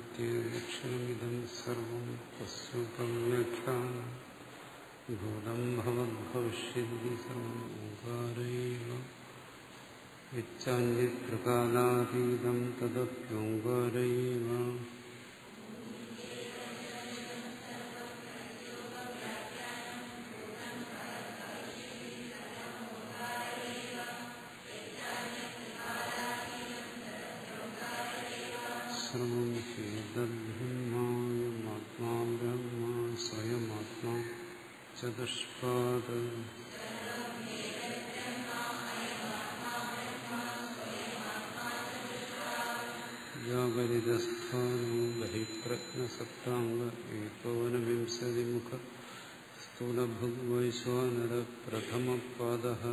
ദക്ഷിണമിദം സർവം തസ്സുതം വ്യാഖ്യാനം ഭൂതം ഭവദ്ഭവിഷ്യതി സർവം ഓംകാരൈവ യച്ഛാന്യപ്രകാലാതീതം തദപ്യോംകാരൈവ സർവം ഹേതബ്രഹ്മായമാത്മാ ബ്രഹ്മ സ്വയമാത്മാ ചതുഷ്പാദ ജാഗരിതസ്ഥാനോ ബഹിപ്രജ്ഞസപ്താംഗ ഏകോനവിംശതിമുഖ സ്ഥൂലഭുഗ്വൈശ്വാനര പ്രഥമപാദഃ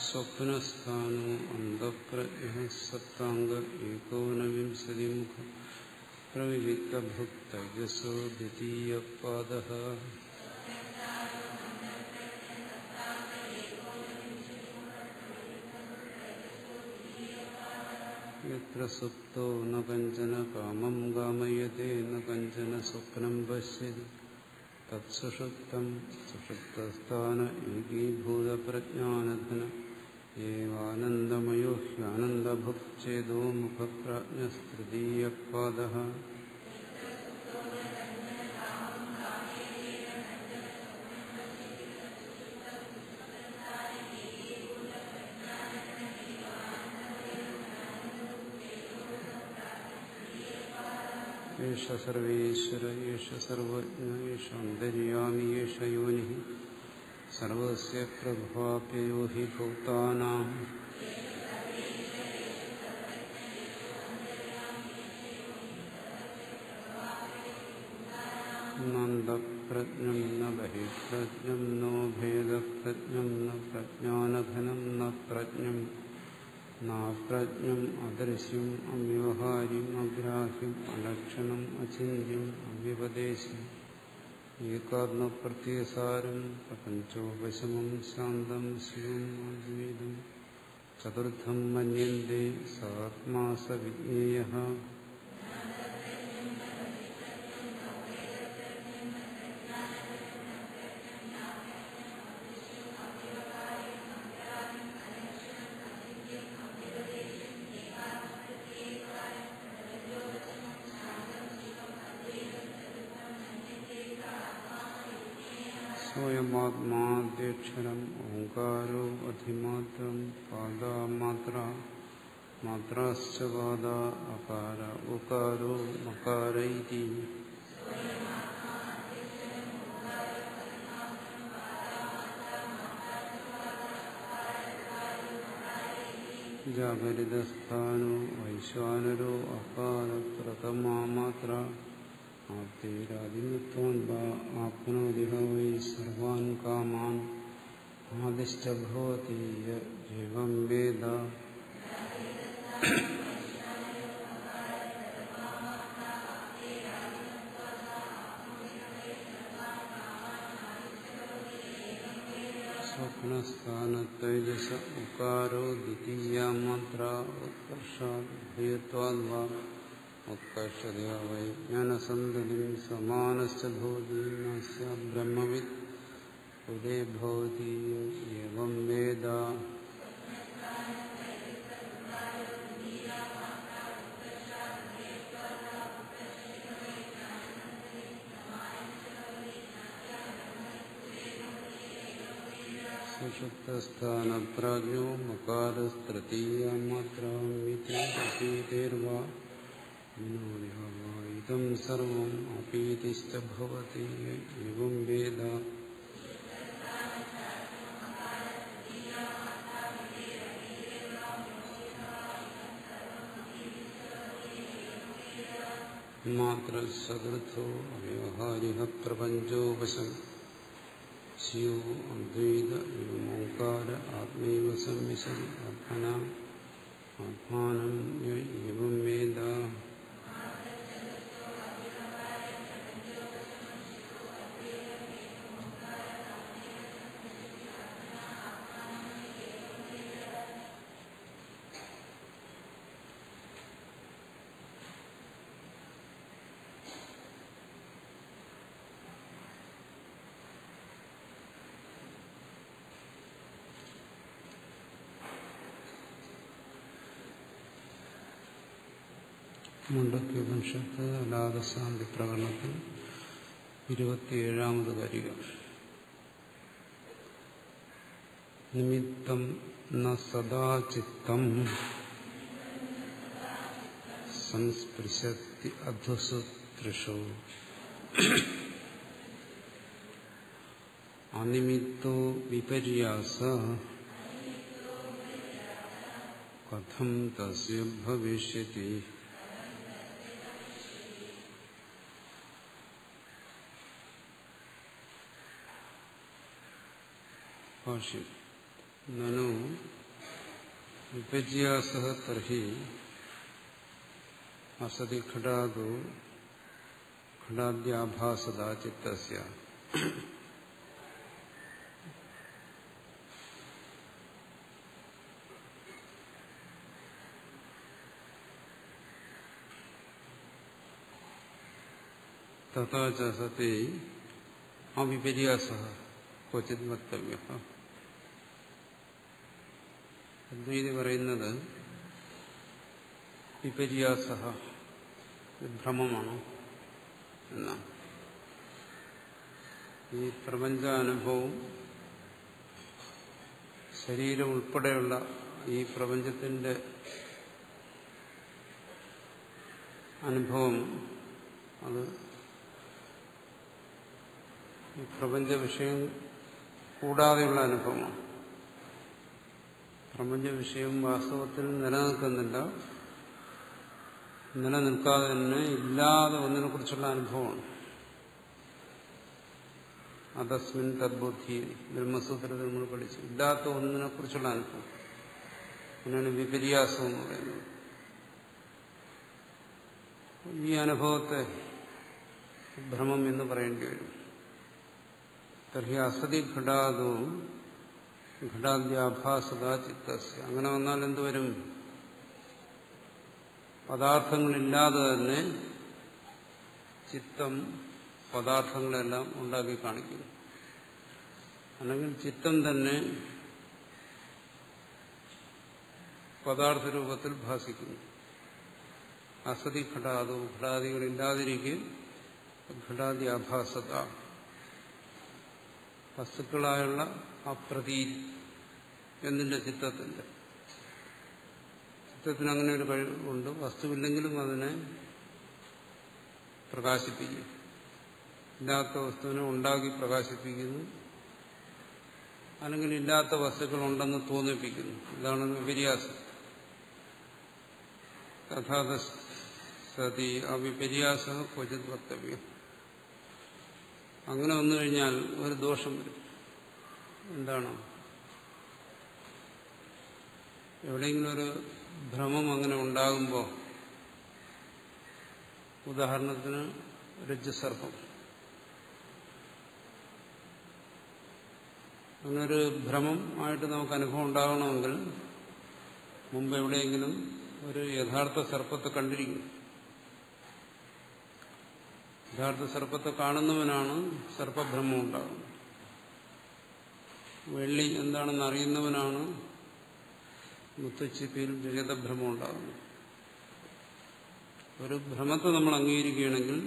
സ്വപ്നസ്ഥാനോ അന്തഃപ്രജ്ഞഃ സപ്താംഗ ഏകോനവിംശതിമുഖ പ്രവിവിക്തഭുക് തൈജസോ ദ്വിതീയപാദഃ യത്ര സുപ്തോ ന കഞ്ചന കാമം കാമയതേ ന കഞ്ചന സ്വപ്നം പശ്യതി തത്സുഷുപ്തം സുഷുപ്തസ്ഥാന ഏകീഭൂതപ്രജ്ഞാനഘന ഏവാനന്ദമയോ ഹ്യാനന്ദഭുക് ചേതോ മുഖപ്രാജ്ഞസ്തൃതീയപാദഃ യേശ സർവേശ്വര യേശ സർവജ്ഞ യേശ അന്തര്യാമി യേശ യോനിഃ സർവസ്യ പ്രഭാപ്യയോ ഹി ഭൂതാനാം നന്ദപ്രജ്ഞം ന ബഹിപ്രജ്ഞം നോ ഭേദപ്രജ്ഞം ന പ്രജ്ഞാനഘനം ന പ്രജ്ഞം നാപ്രജ്ഞം അദൃശ്യം അവ്യവഹാര്യം അഗ്രാഹ്യം അലക്ഷണം അചിന്യം അവ്യപദേശം ഏകാത്മപ്രത്യസാരം പ്രപഞ്ചോപശമം ശാന്തം ശിവം അദ്വൈതം ചതുർത്ഥം മന്യന്തേ സാത്മാ സ വിജ്ഞേയഃ സ്വയമാത്മാദ്യക്ഷരം ഓംകാരോ അധിമാത്രം പാദമാത്ര മാത്രാശ്ച പാദ അകാര ഉകാരോ മകാര ഇതി ജാഗരിതസ്ഥാനോ വൈശ്വാനരോ അകാര പ്രഥമാ മാത്ര ആപ്തേരാദിമുക്താൻ വാ ആപ്നോതി വൈ സർവാൻ കാമാൻ ആദിഷ്ട ഭവതി ഏവം വേദ സ്വപ്നസ്ഥാനത്തൈജസ ഉകാരോ ദ്വിതീയാ മാത്ര ഉത്കർഷാദ് ഭയത്വാദ് വാ ഉത്കർഷതയാ വൈ ജ്ഞാനസന്തതിം സമാനശ്ച ഭവതി നസ്യ ബ്രഹ്മവിദ് ഉദേ ഭവതി ഏവം വേദ സുഷുപ്തസ്ഥാനപ്രാജ്ഞോ മകാരസ്തൃതീയമാത്രാമിതേർവാ ഇതം സർവം അപീതിശ്ച ഭവതി ഏവം വേദ മാത്ര സദൃഥോ അവ്യവഹാരിക പ്രപഞ്ചോപശം സ്യോ അദ്വൈത ഓംകാര ആത്മൈവ സംവിശതി ആത്മനാ ആത്മാനം ഏവം വേദ. മുണ്ടക്യോപനിഷത്ത് അലാദശാന്തി പ്രകടനത്തിൽ 27ാമത് വരിക. നിമിത്തം ന സദാ ചിത്തം സംസ്പൃശത്തി അധുസുതൃഷു അനിമിത്തോ വിപര്യാസ കഥം തസ്യ ഭവിഷ്യതി. ഭാഷ്യം. നനു വിപര്യാസഃ തർഹി അസതി ഘടാദോ ഘടാദ്യാഭാസതാ ചിത്തസ്യ. തഥാ ച സതി അവിപര്യാസഃ ക്വചിത് വക്തവ്യഃ. അദ്വൈതി പറയുന്നത് വിപര്യാസഃ ഭ്രമമാണ് എന്നാണ്. ഈ പ്രപഞ്ചാനുഭവം ശരീരം ഉൾപ്പെടെയുള്ള ഈ പ്രപഞ്ചത്തിന്റെ അനുഭവം അത് ഈ പ്രപഞ്ച വിഷയം കൂടാതെയുള്ള അനുഭവമാണ്. പ്രപഞ്ച വിഷയം വാസ്തവത്തിൽ നിലനിൽക്കുന്നില്ല, നിലനിൽക്കാതെ തന്നെ ഇല്ലാതെ ഒന്നിനെ കുറിച്ചുള്ള അനുഭവമാണ്. അതസ്മിൻ തദ്ബുദ്ധി ബ്രഹ്മസൂത്രത്തിൽ നമ്മൾ പഠിച്ചു. ഇല്ലാത്ത ഒന്നിനെ കുറിച്ചുള്ള അനുഭവം, അങ്ങനെയാണ് വിപര്യാസം എന്ന് പറയുന്നത്. ഈ അനുഭവത്തെ ഭ്രമം എന്ന് പറയേണ്ടി വരും. തർഹി അസതി ഘടാദോ ഘടാദ്യാഭാസത ചിത്തസ്യ. അങ്ങനെ വന്നാൽ എന്തുവരും? പദാർത്ഥങ്ങളില്ലാതെ തന്നെ ചിത്തം പദാർത്ഥങ്ങളെല്ലാം ഉണ്ടാക്കി കാണിക്കുന്നു. അല്ലെങ്കിൽ ചിത്തം തന്നെ പദാർത്ഥ രൂപത്തിൽ ഭാസിക്കുന്നു. അസതി ഘടാദോ ഘടാദികളില്ലാതിരിക്കെ ഘടാദ്യാഭാസത വസ്തുക്കളായുള്ള അപ്രതീതി എന്നിന്റെ ചിത്തത്തിന്റെ ചിത്തത്തിന് അങ്ങനെ ഒരു കഴിവുണ്ട്. വസ്തുവില്ലെങ്കിലും അതിനെ പ്രകാശിപ്പിക്കും. ഇല്ലാത്ത വസ്തുവിനെ ഉണ്ടാക്കി പ്രകാശിപ്പിക്കുന്നു, അല്ലെങ്കിൽ ഇല്ലാത്ത വസ്തുക്കൾ ഉണ്ടെന്ന് തോന്നിപ്പിക്കുന്നു. ഇതാണ് വിപര്യാസം. തഥാ സതി അവിപര്യാസ ക്വചിത് വക്തവ്യം. അങ്ങനെ വന്നു കഴിഞ്ഞാൽ ഒരു ദോഷം വരും. എന്താണ്? എവിടെയെങ്കിലും ഒരു ഭ്രമം അങ്ങനെ ഉണ്ടാകുമ്പോൾ, ഉദാഹരണത്തിന് രജ്ജുസർപ്പം, അങ്ങനൊരു ഭ്രമം ആയിട്ട് നമുക്ക് അനുഭവം ഉണ്ടാകണമെങ്കിൽ മുമ്പ് എവിടെയെങ്കിലും ഒരു യഥാർത്ഥ സർപ്പത്തെ കണ്ടിരിക്കും. യഥാർത്ഥ സർപ്പത്തെ കാണുന്നവനാണ് സർപ്പഭ്രമം ഉണ്ടാകുന്നത്. വെള്ളി എന്താണെന്ന് അറിയുന്നവനാണ് മുത്തച്ചിപ്പിയിൽ രജതഭ്രമം ഉണ്ടാകുന്നത്. ഒരു ഭ്രമത്തെ നമ്മൾ അംഗീകരിക്കുകയാണെങ്കിൽ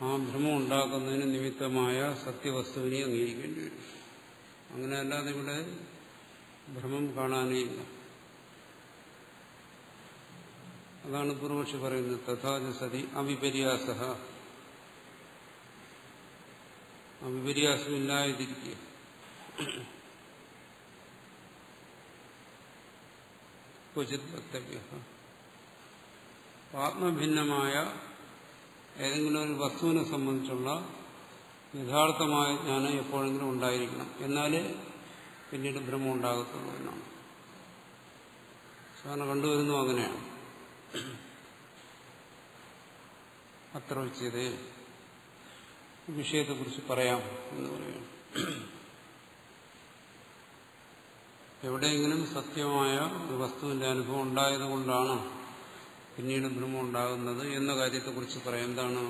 ആ ഭ്രമം ഉണ്ടാക്കുന്നതിന് നിമിത്തമായ സത്യവസ്തുവിനെ അംഗീകരിക്കേണ്ടി വരും. അങ്ങനെ അല്ലാതെ ഇവിടെ ഭ്രമം കാണാനേ ഇല്ല. അതാണ് പൂർവക്ഷി പറയുന്നത് തഥാച സതി അവിപര്യാസഃ. അവിപര്യാസമില്ലാതിരിക്കുക. ക്വചിത് വക്തവ്യഃ. ആത്മഭിന്നമായ ഏതെങ്കിലും ഒരു വസ്തുവിനെ സംബന്ധിച്ചുള്ള യഥാർത്ഥമായ ജ്ഞാനം എപ്പോഴെങ്കിലും ഉണ്ടായിരിക്കണം, എന്നാലേ പിന്നീട് ഭ്രമം ഉണ്ടാകത്തുള്ളൂ എന്നാണ് സാധാരണ കണ്ടുവരുന്നു. അങ്ങനെയാണ്. അത്ര ഉച്ചതേ വിഷയത്തെക്കുറിച്ച് പറയാം എന്ന് പറയുന്നു. എവിടെയെങ്കിലും സത്യമായ ഒരു വസ്തുവിന്റെ അനുഭവം ഉണ്ടായതുകൊണ്ടാണ് പിന്നീട് ഭ്രമം ഉണ്ടാകുന്നത് എന്ന കാര്യത്തെക്കുറിച്ച് പറയാം. എന്താണ്?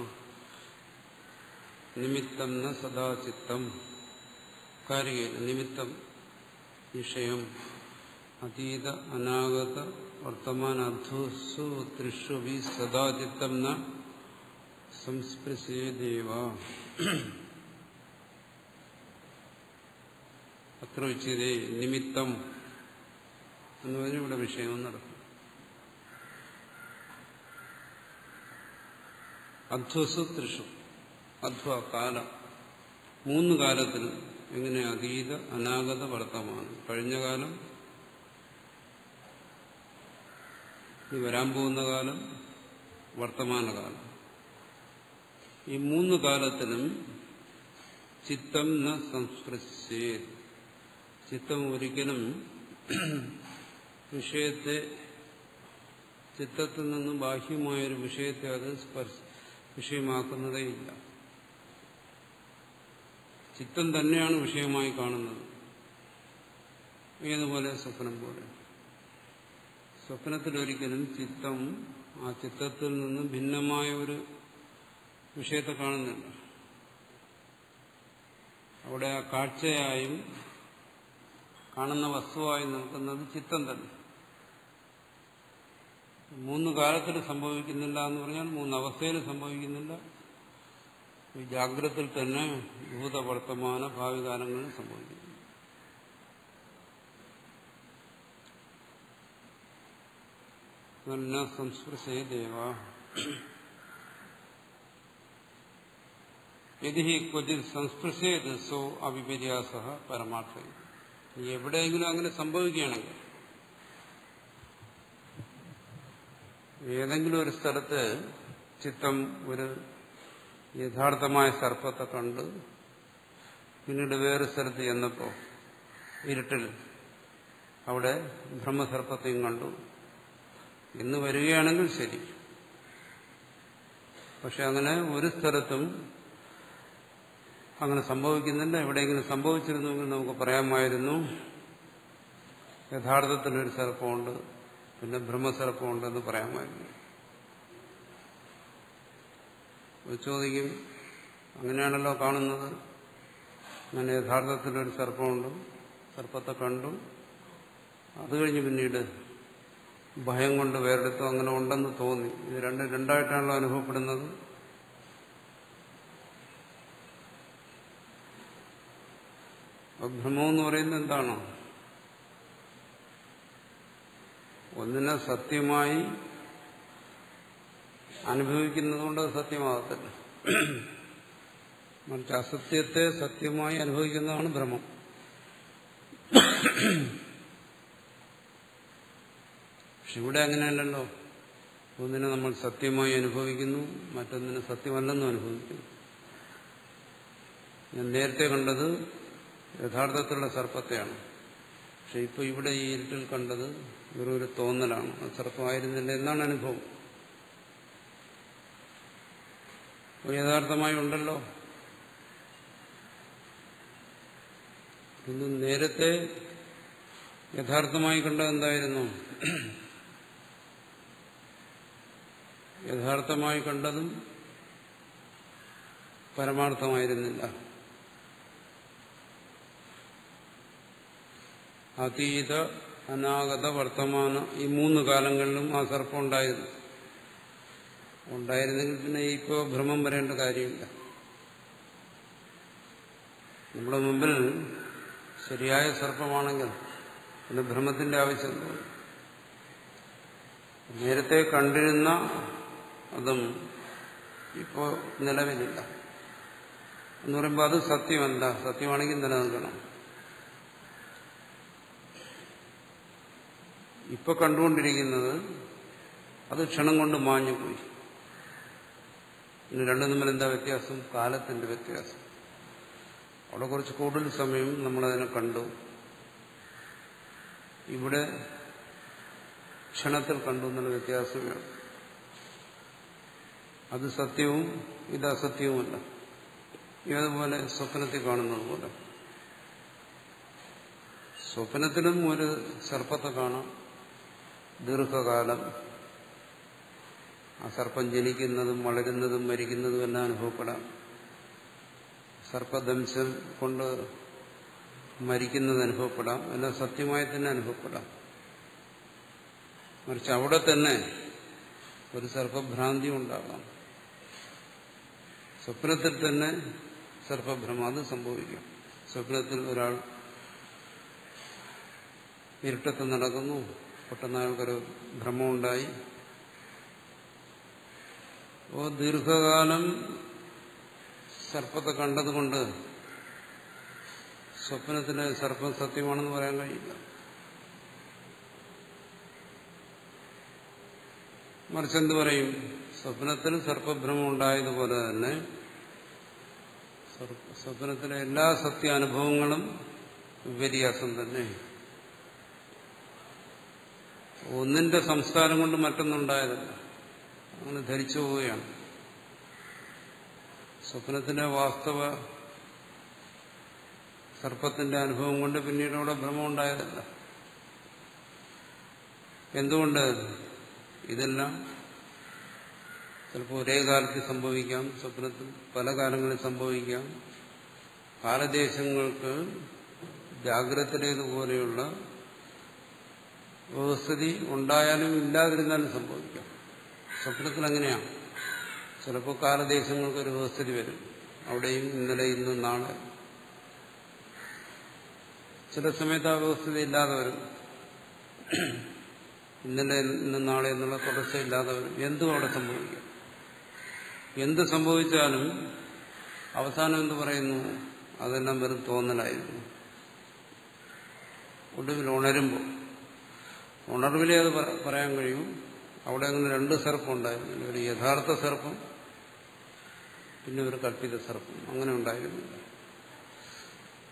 നിമിത്തം ന സദാചിത്തം. കാരികയില്ല. നിമിത്തം വിഷയം അതീത അനാഗത വർത്തമാന അധുസു ത്രിഷു വി സദാചിത്തം ന സംസ്പൃശേദേവ. അത്ര ഉച്ചതേ നിമിത്തം എന്ന് പറഞ്ഞാൽ ഇവിടെ വിഷയം നടക്കും. അധ്വസു ത്രിഷു. അധ്വ കാലം. 3 കാലത്തിൽ എങ്ങനെ? അതീത അനാഗത വർത്തമാനം. കഴിഞ്ഞ കാലം, ഇനി വരാൻ പോകുന്ന കാലം, വർത്തമാനകാലം. ഈ 3 കാലത്തിലും ചിത്തം ന സംസ്പൃശേത്. ചിത്തം ഒരിക്കലും വിഷയത്തെ, ചിത്തത്തിൽ നിന്നും ബാഹ്യമായൊരു വിഷയത്തെ അത് വിഷയമാക്കുന്നതേയില്ല. ചിത്തം തന്നെയാണ് വിഷയമായി കാണുന്നത്. ഏതുപോലെ? സ്വപ്നം പോലെ. സ്വപ്നത്തിലൊരിക്കലും ചിത്തം ആ ചിത്തത്തിൽ നിന്നും ഭിന്നമായ ഒരു വിഷയത്തെ കാണുന്നില്ല. അവിടെ ആ കാഴ്ചയായും കാണുന്ന വസ്തുവായി നിൽക്കുന്നത് ചിത്തം തന്നെ. 3 കാലത്തിൽ സംഭവിക്കുന്നില്ല എന്ന് പറഞ്ഞാൽ 3 അവസ്ഥയിൽ സംഭവിക്കുന്നില്ല. ഈ ജാഗ്രതയിൽ തന്നെ ഭൂതവർത്തമാന ഭാവി കാലങ്ങളിൽ സംഭവിക്കുന്നു. സംസ്പൃശേദേവ. യദി ക്വചിത് സംസ്പൃശേത് സോ അവിപര്യാസഃ പരമാർത്ഥം. എവിടെയെങ്കിലും അങ്ങനെ സംഭവിക്കുകയാണെങ്കിൽ, ഏതെങ്കിലും ഒരു സ്ഥലത്ത് ചിത്തം ഒരു യഥാർത്ഥമായ സർപ്പത്തെ കണ്ട് പിന്നീട് വേറെ സ്ഥലത്ത് ചെന്നപ്പോൾ ഇരുട്ടിൽ അവിടെ ബ്രഹ്മസർപ്പത്തെയും കണ്ടു എന്ന് വരികയാണെങ്കിൽ ശരി. പക്ഷെ അങ്ങനെ ഒരു സ്ഥലത്തും അങ്ങനെ സംഭവിക്കുന്നില്ല. എവിടെയെങ്കിലും സംഭവിച്ചിരുന്നുവെങ്കിൽ നമുക്ക് പറയാമായിരുന്നു യഥാർത്ഥത്തിലൊരു സർപ്പമുണ്ട്, പിന്നെ ബ്രഹ്മസർപ്പമുണ്ടെന്ന് പറയാമായിരുന്നു. ചോദിക്കും, അങ്ങനെയാണല്ലോ കാണുന്നത്. അങ്ങനെ യഥാർത്ഥത്തിലൊരു സർപ്പമുണ്ട്, സർപ്പത്തെ കണ്ടു, അത് കഴിഞ്ഞ് പിന്നീട് ഭയം കൊണ്ട് വേറെടുത്തും അങ്ങനെ ഉണ്ടെന്ന് തോന്നി. ഇത് രണ്ടായിട്ടാണല്ലോ അനുഭവപ്പെടുന്നത്. ഭ്രമമെന്ന് പറയുന്നത് എന്താണോ? ഒന്നിനെ സത്യമായി അനുഭവിക്കുന്നതുകൊണ്ട് അത് സത്യമാകത്തില്ല. മറിച്ച് അസത്യത്തെ സത്യമായി അനുഭവിക്കുന്നതാണ് ഭ്രമം. പക്ഷെ ഇവിടെ അങ്ങനെയല്ലല്ലോ. ഒന്നിനെ നമ്മൾ സത്യമായി അനുഭവിക്കുന്നു, മറ്റൊന്നിനെ സത്യമല്ലെന്നും അനുഭവിക്കുന്നു. ഞാൻ നേരത്തെ കണ്ടത് യഥാർത്ഥത്തിലുള്ള സർപ്പത്തെയാണ്. പക്ഷെ ഇപ്പൊ ഇവിടെ ഈ ഇരുട്ടിൽ കണ്ടത് വെറൊരു തോന്നലാണ്, അത് സർപ്പമായിരുന്നില്ല എന്നാണ് അനുഭവം. യഥാർത്ഥമായി ഉണ്ടല്ലോ. ഇന്ന് നേരത്തെ യഥാർത്ഥമായി കണ്ടത് എന്തായിരുന്നു? യഥാർത്ഥമായി കണ്ടതും പരമാർത്ഥമായിരുന്നില്ല. അതീത അനാഗത വർത്തമാന ഈ 3 കാലങ്ങളിലും ആ സർപ്പം ഉണ്ടായിരുന്നു. ഉണ്ടായിരുന്നെങ്കിൽ പിന്നെ ഇപ്പോൾ ഭ്രമം വരേണ്ട കാര്യമില്ല. നമ്മുടെ മുമ്പിൽ ശരിയായ സർപ്പമാണെങ്കിൽ പിന്നെ ഭ്രമത്തിന്റെ ആവശ്യമില്ല. നേരത്തെ കണ്ടിരുന്ന അതും ഇപ്പോൾ നിലവിലില്ല എന്ന് പറയുമ്പോൾ അത് സത്യമല്ല. സത്യമാണെങ്കിൽ നിലനിൽക്കണം. ഇപ്പൊ കണ്ടുകൊണ്ടിരിക്കുന്നത് അത് ക്ഷണം കൊണ്ട് മാഞ്ഞുപോയി. ഇനി രണ്ടും തമ്മിൽ എന്താ വ്യത്യാസം? കാലത്തിന്റെ വ്യത്യാസം. അവിടെ കുറച്ച് കൂടുതൽ സമയം നമ്മളതിനെ കണ്ടു. ഇവിടെ ക്ഷണത്തിൽ കണ്ടു എന്നുള്ള വ്യത്യാസമാണ്. അത് സത്യവും ഇത് അസത്യവുമല്ല. ഏതുപോലെ സ്വപ്നത്തിൽ കാണുന്നത് പോലെ സ്വപ്നത്തിലും ഒരു സർപ്പത്തെ കാണാം. ദീർഘകാലം ആ സർപ്പം ജനിക്കുന്നതും വളരുന്നതും മരിക്കുന്നതും എല്ലാം അനുഭവപ്പെടാം. സർപ്പദംശം കൊണ്ട് മരിക്കുന്നത് അനുഭവപ്പെടാം. എല്ലാം സത്യമായി തന്നെ അനുഭവപ്പെടാം. മറിച്ച് അവിടെ തന്നെ ഒരു സർപ്പഭ്രാന്തി ഉണ്ടാകാം. സ്വപ്നത്തിൽ തന്നെ സർപ്പഭ്രമം അത് സംഭവിക്കും. സ്വപ്നത്തിൽ ഒരാൾ ഇരുട്ടത്ത് നടക്കുന്നു, പെട്ടെന്ന് അയാൾക്കൊരു ഭ്രമമുണ്ടായി. അപ്പോൾ ദീർഘകാലം സർപ്പത്തെ കണ്ടതുകൊണ്ട് സ്വപ്നത്തിലെ സർപ്പം സത്യമാണെന്ന് പറയാൻ കഴിയില്ല. മറിച്ചെന്ത് പറയും? സ്വപ്നത്തിൽ സർപ്പഭ്രമം ഉണ്ടായതുപോലെ തന്നെ സ്വപ്നത്തിലെ എല്ലാ സത്യാനുഭവങ്ങളും വിപര്യാസം തന്നെ. ഒന്നിന്റെ സംസ്കാരം കൊണ്ട് മറ്റൊന്നുണ്ടായതല്ല. അങ്ങനെ ധരിച്ചു പോവുകയാണ്. സ്വപ്നത്തിന്റെ വാസ്തവ സർപ്പത്തിന്റെ അനുഭവം കൊണ്ട് പിന്നീട് അവിടെ ഭ്രമം ഉണ്ടായതല്ല. എന്തുകൊണ്ട്? ഇതെല്ലാം ചിലപ്പോൾ ഒരേ കാലത്ത് സംഭവിക്കാം, സ്വപ്നത്തിൽ പല കാലങ്ങളിൽ സംഭവിക്കാം. കാലദേശങ്ങൾക്ക് ജാഗ്രതയിലേതുപോലെയുള്ള വ്യവസ്ഥിതി ഉണ്ടായാലും ഇല്ലാതിരുന്നാലും സംഭവിക്കാം. സ്വപ്നത്തിൽ അങ്ങനെയാണ്. ചിലപ്പോൾ കാലദേശങ്ങൾക്കൊരു വ്യവസ്ഥിതി വരും. അവിടെയും ഇന്നലെ ഇന്നും നാളെ. ചില സമയത്ത് ആ വ്യവസ്ഥിതി ഇല്ലാതെ വരും. ഇന്നലെ ഇന്നും നാളെ എന്നുള്ള തുടർച്ചയില്ലാതെ വരും. എന്തും അവിടെ സംഭവിക്കാം. എന്ത് സംഭവിച്ചാലും അവസാനം എന്ത് പറയുന്നു? അതെല്ലാം വെറും തോന്നലായിരുന്നു. ഒടുവിൽ ഉണർവിലേ അത് പറയാൻ കഴിയും. അവിടെ അങ്ങനെ രണ്ട് സർപ്പം ഉണ്ടായിരുന്നു. ഒരു യഥാർത്ഥ സർപ്പം, പിന്നെ ഒരു കൽപ്പിത സർപ്പം. അങ്ങനെ ഉണ്ടായിരുന്നില്ല.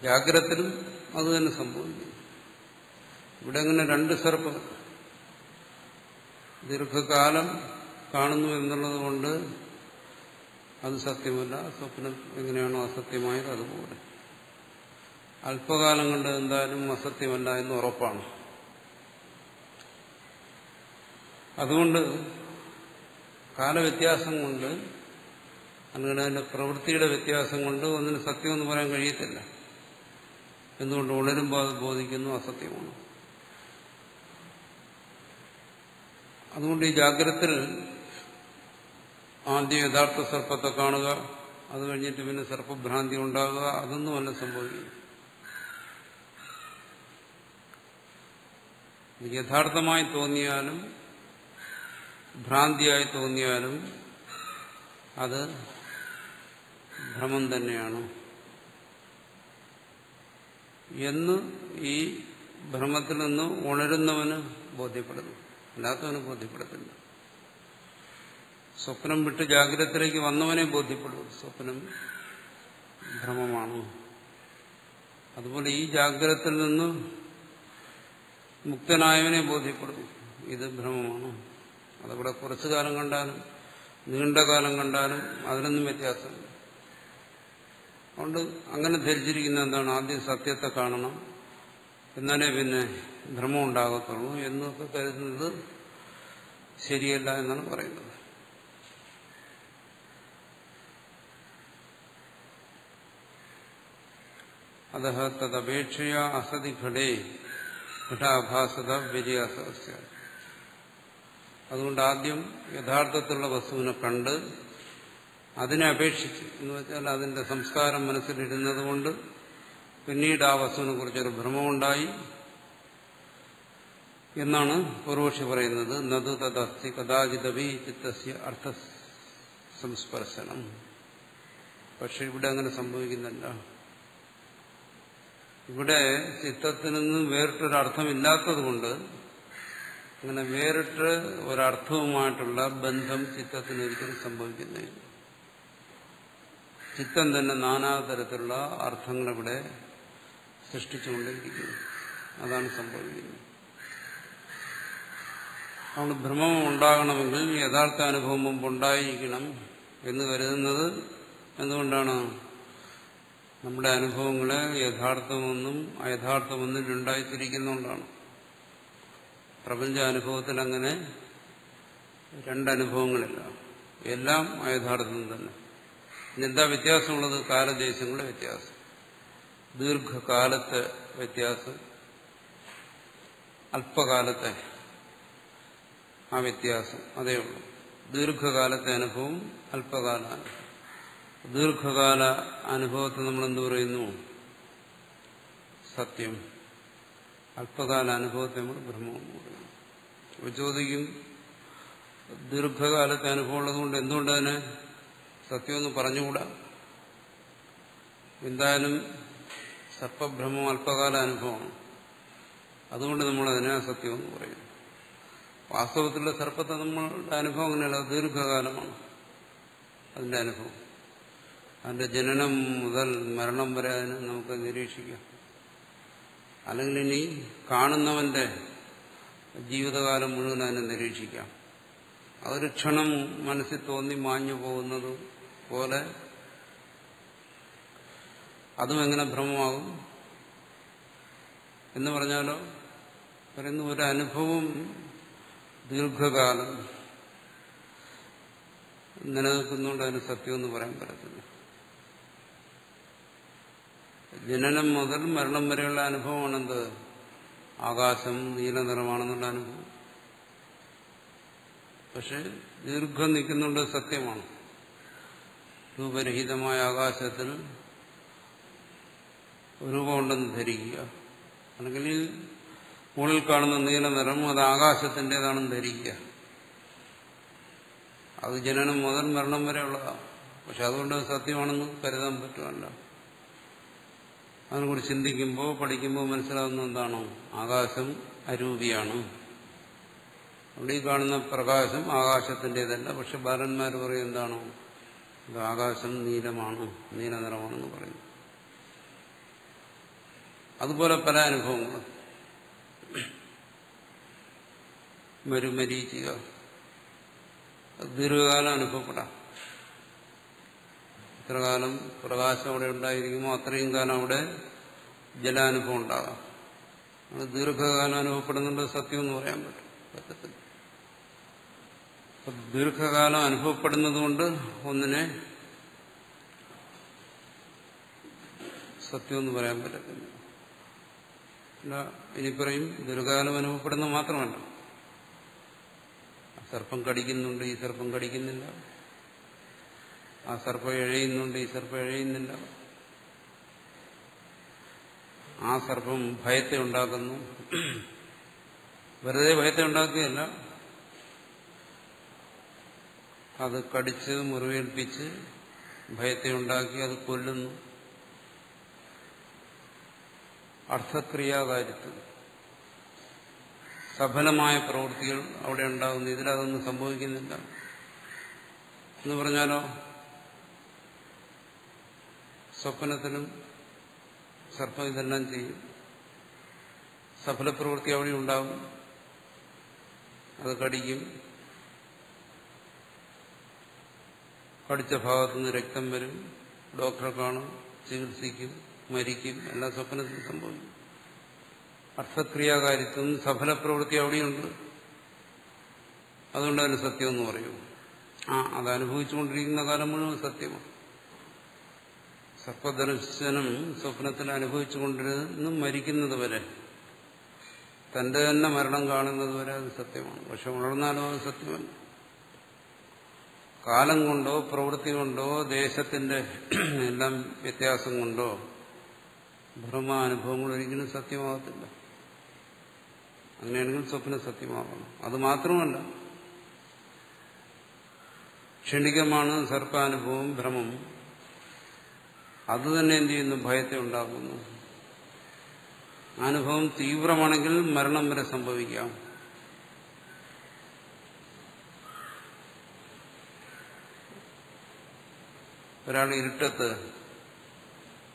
ജാഗ്രതത്തിലും അത് തന്നെ സംഭവിക്കും. ഇവിടെ അങ്ങനെ രണ്ട് സർപ്പം ദീർഘകാലം കാണുന്നു എന്നുള്ളത് കൊണ്ട് അത് സത്യമല്ല. സ്വപ്നം എങ്ങനെയാണോ അസത്യമായത് അതുപോലെ അല്പകാലം കൊണ്ട് എന്തായാലും അസത്യമല്ല എന്ന് ഉറപ്പാണ്. അതുകൊണ്ട് കാലവ്യത്യാസം കൊണ്ട്, അല്ലെങ്കിൽ അതിന്റെ പ്രവൃത്തിയുടെ വ്യത്യാസം കൊണ്ട് ഒന്നിന് സത്യമെന്ന് പറയാൻ കഴിയത്തില്ല. എന്തുകൊണ്ട്? ഉണരുമ്പോൾ അത് ബോധിക്കുന്നു അസത്യമാണ്. അതുകൊണ്ട് ഈ ജാഗ്രതത്തിൽ ആദ്യം യഥാർത്ഥ സർപ്പത്തെ കാണുക, അത് കഴിഞ്ഞിട്ട് പിന്നെ സർപ്പഭ്രാന്തി ഉണ്ടാകുക, അതൊന്നുമല്ല സംഭവിക്കും. യഥാർത്ഥമായി തോന്നിയാലും ഭ്രാന്തിയായി തോന്നിയാലും അത് ഭ്രമം തന്നെയാണ് എന്ന് ഈ ഭ്രമത്തിൽ നിന്ന് ഉണരുന്നവന് ബോധ്യപ്പെടുന്നു. അല്ലാത്തവന് ബോധ്യപ്പെടത്തില്ല. സ്വപ്നം വിട്ട് ജാഗ്രതത്തിലേക്ക് വന്നവനെ ബോധ്യപ്പെടും സ്വപ്നം ഭ്രമമാണ്. അതുപോലെ ഈ ജാഗ്രതത്തിൽ നിന്ന് മുക്തനായവനെ ബോധ്യപ്പെടും ഇത് ഭ്രമമാണ്. അതവിടെ കുറച്ചു കാലം കണ്ടാലും നീണ്ട കാലം കണ്ടാലും അതിനൊന്നും വ്യത്യാസമില്ല. അതുകൊണ്ട് അങ്ങനെ ധരിച്ചിരിക്കുന്ന എന്താണ്? ആദ്യം സത്യത്തെ കാണണം, എന്നാലേ പിന്നെ ഭ്രമം ഉണ്ടാകത്തുള്ളൂ എന്നൊക്കെ കരുതുന്നത് ശരിയല്ല എന്നാണ് പറയുന്നത്. അതഃ തദപേക്ഷയ അസതി ഘടേ ഘടാഭാസത വ്യര്യാസസ്യ. അതുകൊണ്ട് ആദ്യം യഥാർത്ഥത്തിലുള്ള വസ്തുവിനെ കണ്ട് അതിനെ അപേക്ഷിച്ച്, എന്ന് വെച്ചാൽ അതിന്റെ സംസ്കാരം മനസ്സിലിരുന്നത് കൊണ്ട് പിന്നീട് ആ വസ്തുവിനെ കുറിച്ചൊരു ഭ്രമമുണ്ടായി എന്നാണ് പൂർവക്ഷി പറയുന്നത്. നതു തദസ്തി കഥാചിതവി ചിത്തസ്യ അർത്ഥ സംസ്പർശനം. പക്ഷെ ഇവിടെ അങ്ങനെ സംഭവിക്കുന്നില്ല. ഇവിടെ ചിത്തത്തിൽ നിന്നും വേറിട്ടൊരർത്ഥമില്ലാത്തതുകൊണ്ട് അങ്ങനെ വേറിട്ട് ഒരർത്ഥവുമായിട്ടുള്ള ബന്ധം ചിത്തത്തിന് ഒരിക്കലും സംഭവിക്കുന്നില്ല. ചിത്തം തന്നെ നാനാതരത്തിലുള്ള അർത്ഥങ്ങളിവിടെ സൃഷ്ടിച്ചുകൊണ്ടിരിക്കുന്നു. അതാണ് സംഭവിക്കുന്നത്. അതുകൊണ്ട് ഭ്രമം ഉണ്ടാകണമെങ്കിൽ യഥാർത്ഥ അനുഭവം മുമ്പ് ഉണ്ടായിരിക്കണം എന്ന് കരുതുന്നത് എന്തുകൊണ്ടാണ്? നമ്മുടെ അനുഭവങ്ങളെ യഥാർത്ഥമെന്നും അയഥാർത്ഥമെന്നും രണ്ടായി തിരിക്കുന്നതുകൊണ്ടാണ്. പ്രപഞ്ച അനുഭവത്തിൽ അങ്ങനെ രണ്ടനുഭവങ്ങളില്ല, എല്ലാം അയഥാർത്ഥം തന്നെ. ഇതെന്താ വ്യത്യാസമുള്ളത്? കാലദേശങ്ങളുടെ വ്യത്യാസം, ദീർഘകാലത്തെ വ്യത്യാസം, അല്പകാലത്തെ ആ വ്യത്യാസം, അതേ ഉള്ളൂ. ദീർഘകാലത്തെ അനുഭവം, അല്പകാല അനുഭവം. ദീർഘകാല അനുഭവത്തെ നമ്മളെന്ത് പറയുന്നു? സത്യം. അല്പകാല അനുഭവത്തെ നമ്മൾ ബ്രഹ്മമെന്ന് പറയുന്നു. അപ്പോൾ ചോദിക്കും, ദീർഘകാലത്തെ അനുഭവം ഉള്ളതുകൊണ്ട് എന്തുകൊണ്ടതിനെ സത്യമെന്ന് പറഞ്ഞുകൂടാ? എന്തായാലും സർപ്പഭ്രമം അല്പകാല അനുഭവമാണ്, അതുകൊണ്ട് നമ്മളതിനെ അസത്യമെന്ന് പറയുന്നു. വാസ്തവത്തിലുള്ള സർപ്പത്തെ നമ്മളുടെ അനുഭവം അങ്ങനെയല്ല, ദീർഘകാലമാണ് അതിന്റെ അനുഭവം. അതിന്റെ ജനനം മുതൽ മരണം വരെ അതിനെ നമുക്ക് നിരീക്ഷിക്കാം. അല്ലെങ്കിൽ ഇനി കാണുന്നവന്റെ ജീവിതകാലം മുഴുവൻ അതിനെ നിരീക്ഷിക്കാം. അതൊരു ക്ഷണം മനസ്സിൽ തോന്നി മാഞ്ഞു പോകുന്നത് പോലെ അതും എങ്ങനെ ഭ്രമമാകും എന്ന് പറഞ്ഞാലോ, പറയുന്ന ഒരു അനുഭവം ദീർഘകാലം നിലനിൽക്കുന്നുണ്ട്, അതിന് സത്യമെന്ന് പറയാൻ പറ്റത്തില്ല. ജനനം മുതൽ മരണം വരെയുള്ള അനുഭവമാണെന്ത്? ആകാശം നീല നിറമാണെന്നുള്ള അനുഭവം. പക്ഷെ ദീർഘം നിൽക്കുന്നുണ്ട്, സത്യമാണ്. രൂപരഹിതമായ ആകാശത്തിൽ രൂപമുണ്ടെന്ന് ധരിക്കുക, അല്ലെങ്കിൽ മുകളിൽ കാണുന്ന നീല നിറം അത് ആകാശത്തിൻ്റെതാണെന്ന് ധരിക്കുക. അത് ജനനം മുതൽ മരണം വരെയുള്ളതാണ്. പക്ഷെ അതുകൊണ്ട് സത്യമാണെന്ന് കരുതാൻ പറ്റുമല്ല. അതിനെക്കുറിച്ച് ചിന്തിക്കുമ്പോൾ പഠിക്കുമ്പോൾ മനസ്സിലാവുന്ന എന്താണോ? ആകാശം അരൂപിയാണ്. അവിടെ ഈ കാണുന്ന പ്രകാശം ആകാശത്തിൻ്റെതല്ല. പക്ഷെ ബാലന്മാർ പറയും എന്താണോ? ഇത് ആകാശം നീലമാണ്, നീല നിറമാണെന്ന് പറയും. അതുപോലെ പല അനുഭവങ്ങളും. മരുമരീചിക ദീർഘകാലം അനുഭവപ്പെടാം. എത്ര കാലം പ്രകാശം അവിടെ ഉണ്ടായിരിക്കുമോ അത്രയും കാലം അവിടെ ജലാനുഭവം ഉണ്ടാകാം. അത് ദീർഘകാലം അനുഭവപ്പെടുന്നുണ്ട്, സത്യം എന്ന് പറയാൻ പറ്റത്തില്ല. ദീർഘകാലം അനുഭവപ്പെടുന്നത് കൊണ്ട് ഒന്നിനെ സത്യമെന്ന് പറയാൻ പറ്റത്തില്ല. ഇനി പറയും ദീർഘകാലം അനുഭവപ്പെടുന്നത് മാത്രമല്ല, സർപ്പം കടിക്കുന്നുണ്ട്, ഈ സർപ്പം കടിക്കുന്നില്ല. ആ സർപ്പം എഴയുന്നുണ്ട്, ഈ സർപ്പം എഴയുന്നില്ല. ആ സർപ്പം ഭയത്തെ ഉണ്ടാക്കുന്നു. വെറുതെ ഭയത്തെ ഉണ്ടാക്കുകയല്ല, അത് കടിച്ച് മുറിവേൽപ്പിച്ച് ഭയത്തെ ഉണ്ടാക്കി അത് കൊല്ലുന്നു. അർത്ഥക്രിയാകാര്യത്തിൽ സഫലമായ പ്രവൃത്തികൾ അവിടെ ഉണ്ടാകുന്നു. ഇതിലതൊന്നും സംഭവിക്കുന്നില്ല എന്ന് പറഞ്ഞാലോ, സ്വപ്നത്തിലും സർപ്പം ഇതെല്ലാം ചെയ്യും. സഫലപ്രവൃത്തി അവിടെ ഉണ്ടാകും, അത് കടിക്കും, കടിച്ച ഭാഗത്തുനിന്ന് രക്തം വരും, ഡോക്ടറെ കാണും, ചികിത്സിക്കും, മരിക്കും, എല്ലാം സ്വപ്നത്തിൽ സംഭവിക്കും. അർത്ഥക്രിയാകാര്യത്വം സഫലപ്രവൃത്തി അവിടെയുണ്ട്. അതുകൊണ്ട് അതിന് സത്യമെന്ന് പറയൂ. അത് അനുഭവിച്ചുകൊണ്ടിരിക്കുന്ന കാലം മുഴുവൻ സത്യമാണ്. സർപ്പദർശനം സ്വപ്നത്തിൽ അനുഭവിച്ചുകൊണ്ടിരുന്ന് മരിക്കുന്നത് വരെ, തന്റെ തന്നെ മരണം കാണുന്നത് വരെ അത് സത്യമാണ്. പക്ഷെ ഉണർന്നാലോ അത് സത്യമല്ല. കാലം കൊണ്ടോ പ്രവൃത്തി കൊണ്ടോ ദേശത്തിന്റെ എല്ലാം വ്യത്യാസം കൊണ്ടോ ഭ്രമാനുഭവങ്ങൾ ഒരിക്കലും സത്യമാകത്തില്ല. അങ്ങനെയാണെങ്കിൽ സ്വപ്നം സത്യമാകണം. അത് മാത്രമല്ല, ക്ഷണികമാണ് സർപ്പാനുഭവം, ഭ്രമം. അത് തന്നെ എന്ത് ചെയ്യുന്നു? ഭയത്തെ ഉണ്ടാക്കുന്നു. അനുഭവം തീവ്രമാണെങ്കിൽ മരണം വരെ സംഭവിക്കാം. ഒരാൾ ഇരുട്ടത്ത്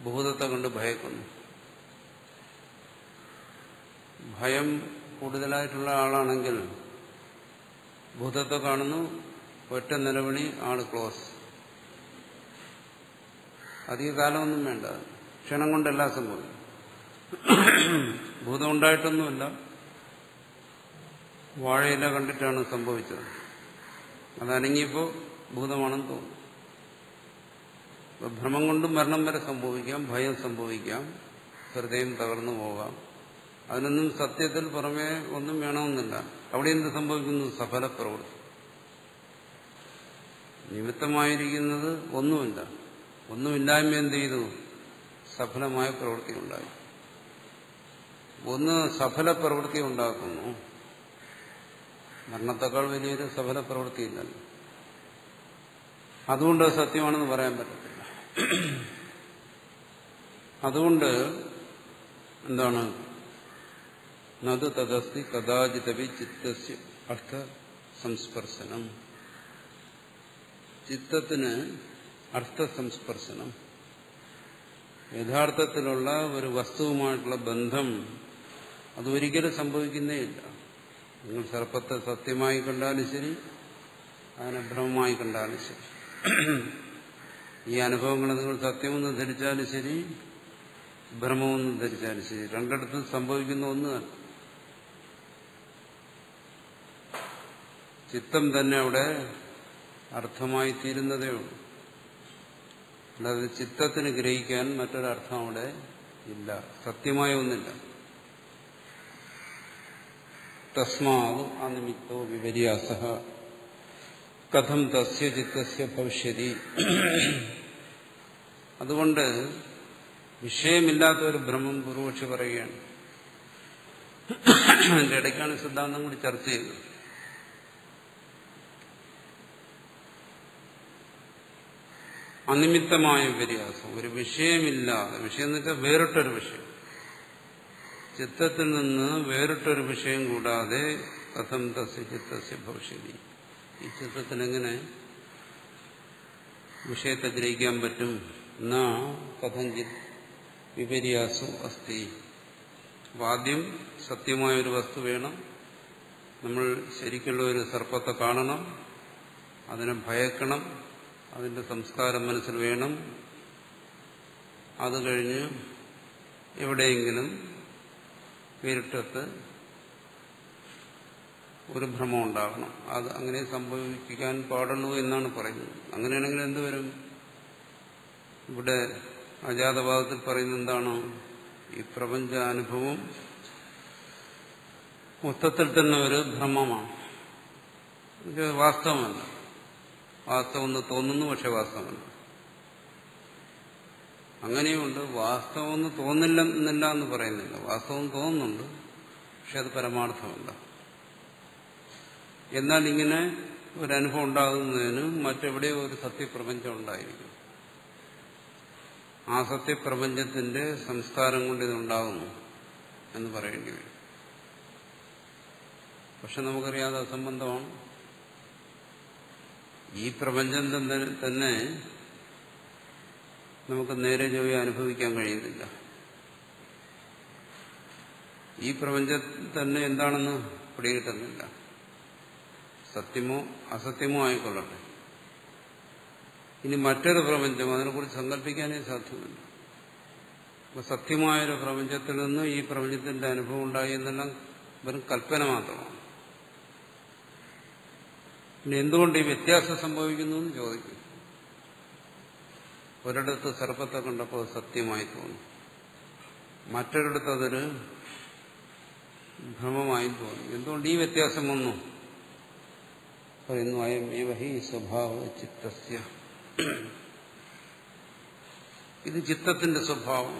ഭൂതത്തെ കൊണ്ട് ഭയക്കുന്നു. ഭയം കൂടുതലായിട്ടുള്ള ആളാണെങ്കിൽ ഭൂതത്തെ കാണുന്നു, ഒറ്റ നിലവിളി, ആള് ക്ലോസ്. അധിക കാലമൊന്നും വേണ്ട, ക്ഷണം കൊണ്ടെല്ലാം സംഭവിക്കും. ഭൂതം ഉണ്ടായിട്ടൊന്നുമില്ല, വാഴയില കണ്ടിട്ടാണ് സംഭവിച്ചത്. അതനങ്ങിയപ്പോൾ ഭൂതമാണെന്ന് തോന്നുന്നു. ഭ്രമം കൊണ്ട് മരണം വരെ സംഭവിക്കാം, ഭയം സംഭവിക്കാം, ഹൃദയം തകർന്നു പോകാം. അതിനൊന്നും സത്യത്തിൽ പുറമേ ഒന്നും വേണമെന്നില്ല. അവിടെ എന്ത് സംഭവിക്കുന്നു? സഫല പ്രവൃത്തി. നിമിത്തമായിരിക്കുന്നത് ഒന്നുമില്ല. ഒന്നുമില്ലായ്മ എന്ത് ചെയ്തു? സഫലമായ പ്രവൃത്തി ഉണ്ടായി. ഒന്ന് സഫല പ്രവൃത്തി ഉണ്ടാക്കുന്നു. മരണത്തെക്കാൾ വലിയൊരു സഫല പ്രവൃത്തിയില്ലല്ലോ. അതുകൊണ്ട് സത്യമാണെന്ന് പറയാൻ പറ്റത്തില്ല. അതുകൊണ്ട് എന്താണ്? നത് തദസ്തി കഥാചിതവി ചിത്തസ്യ അർത്ഥ സംസ്പർശനം. ചിത്തത്തിന് അർത്ഥസംസ്പർശനം, യഥാർത്ഥത്തിലുള്ള ഒരു വസ്തുവുമായിട്ടുള്ള ബന്ധം അതൊരിക്കലും സംഭവിക്കുന്നേയില്ല. നിങ്ങൾ സർപ്പത്തെ സത്യമായി കണ്ടാലും ശരി, അതിനെ ഭ്രമമായി കണ്ടാലും ശരി, ഈ അനുഭവങ്ങൾ നിങ്ങൾ സത്യമെന്ന് ധരിച്ചാലും ശരി, ഭ്രമമെന്ന് ധരിച്ചാലും ശരി, രണ്ടിടത്തും സംഭവിക്കുന്ന ഒന്ന് തന്നെ. ചിത്തം തന്നെ അവിടെ അർത്ഥമായി തീരുന്നതേ ഉള്ളൂ. അല്ലാതെ ചിത്തത്തിന് ഗ്രഹിക്കാൻ മറ്റൊരർത്ഥം അവിടെ ഇല്ല, സത്യമായ ഒന്നില്ല. തസ്മാത് അനിമിത്തോ വിപര്യാസഃ കഥം തസ്യ ചിത്തസ്യ ഭവിഷ്യതി. അതുകൊണ്ട് വിഷയമില്ലാത്ത ഒരു ഭ്രമം പൂർവക്ഷി പറയുകയാണ്. അതിന്റെ ഇടയ്ക്കാണ് സിദ്ധാന്തം കൂടി ചർച്ച ചെയ്തത്. അനിമിത്തമായ വിപര്യാസം, ഒരു വിഷയമില്ലാതെ, വിഷയം എന്ന് വെച്ചാൽ വേറിട്ടൊരു വിഷയം, ചിത്തത്തിൽ നിന്ന് വേറിട്ടൊരു വിഷയം കൂടാതെ കഥം തസ്യ ചിത്തസ്യ ഭവിഷ്യതി. ഈ ചിത്തത്തിനെങ്ങനെ വിഷയത്തെ ഗ്രഹിക്കാൻ പറ്റും? എന്നാ കഥഞ്ചിത് വിപര്യാസം അസ്തി. ആദ്യം സത്യമായൊരു വസ്തു വേണം. നമ്മൾ ശരിക്കുള്ള ഒരു സർപ്പത്തെ കാണണം, അതിനെ ഭയക്കണം, അതിന്റെ സംസ്കാരം മനസ്സിൽ വേണം. അത് കഴിഞ്ഞ് എവിടെയെങ്കിലും ഇരുട്ടത്ത് ഒരു ഭ്രമം ഉണ്ടാകണം. അത് അങ്ങനെ സംഭവിക്കാൻ പാടുള്ളൂ എന്നാണ് പറയുന്നത്. അങ്ങനെയാണെങ്കിൽ എന്തുവരും? ഇവിടെ അജാതവാദത്തിൽ പറയുന്നത് എന്താണ്? ഈ പ്രപഞ്ചാനുഭവം മൊത്തത്തിൽ തന്നെ ഒരു ഭ്രമമാണ്, ഇത് വാസ്തവമല്ല. വാസ്തവമെന്ന് തോന്നുന്നു, പക്ഷെ വാസ്തവമല്ല. അങ്ങനെയുണ്ട്. വാസ്തവമെന്ന് തോന്നില്ലെന്നില്ല എന്ന് പറയുന്നില്ല. വാസ്തവം തോന്നുന്നുണ്ട്, പക്ഷെ അത് പരമാർത്ഥമല്ല. എന്നാൽ ഇങ്ങനെ ഒരനുഭവം ഉണ്ടാകുന്നതിന് മറ്റെവിടെയോ ഒരു സത്യപ്രപഞ്ചം ഉണ്ടായിരിക്കും. ആ സത്യപ്രപഞ്ചത്തിന്റെ സംസ്കാരം കൊണ്ട് ഇതുണ്ടാകുന്നു എന്ന് പറയേണ്ടി വരും. പക്ഷെ നമുക്കറിയാതെ അസംബന്ധമാണ്. ഈ പ്രപഞ്ചം തന്നെ നമുക്ക് നേരെ ചൊവ്വേ അനുഭവിക്കാൻ കഴിയുന്നില്ല. ഈ പ്രപഞ്ചം തന്നെ എന്താണെന്ന് പിടികിട്ടുന്നില്ല. സത്യമോ അസത്യമോ ആയിക്കൊള്ളട്ടെ. ഇനി മറ്റൊരു പ്രപഞ്ചം, അതിനെക്കുറിച്ച് സങ്കല്പിക്കാനേ സാധ്യമല്ല. അപ്പൊ സത്യമായൊരു പ്രപഞ്ചത്തിൽ നിന്ന് ഈ പ്രപഞ്ചത്തിന്റെ അനുഭവം ഉണ്ടായി എന്നെല്ലാം വെറും കൽപ്പന മാത്രമാണ്. പിന്നെ എന്തുകൊണ്ട് ഈ വ്യത്യാസം സംഭവിക്കുന്നു എന്ന് ചോദിക്കും. ഒരിടത്ത് സർപ്പത്തെ കണ്ടപ്പോൾ സത്യമായി തോന്നി, മറ്റൊരിടത്ത് അതൊരു ഭ്രമമായി തോന്നി. എന്തുകൊണ്ട് ഈ വ്യത്യാസം വന്നു? പറയുന്നു അയം ഏവ ഹി സ്വഭാവ ചിത്തസ്യ. ഇത് ചിത്തത്തിന്റെ സ്വഭാവം.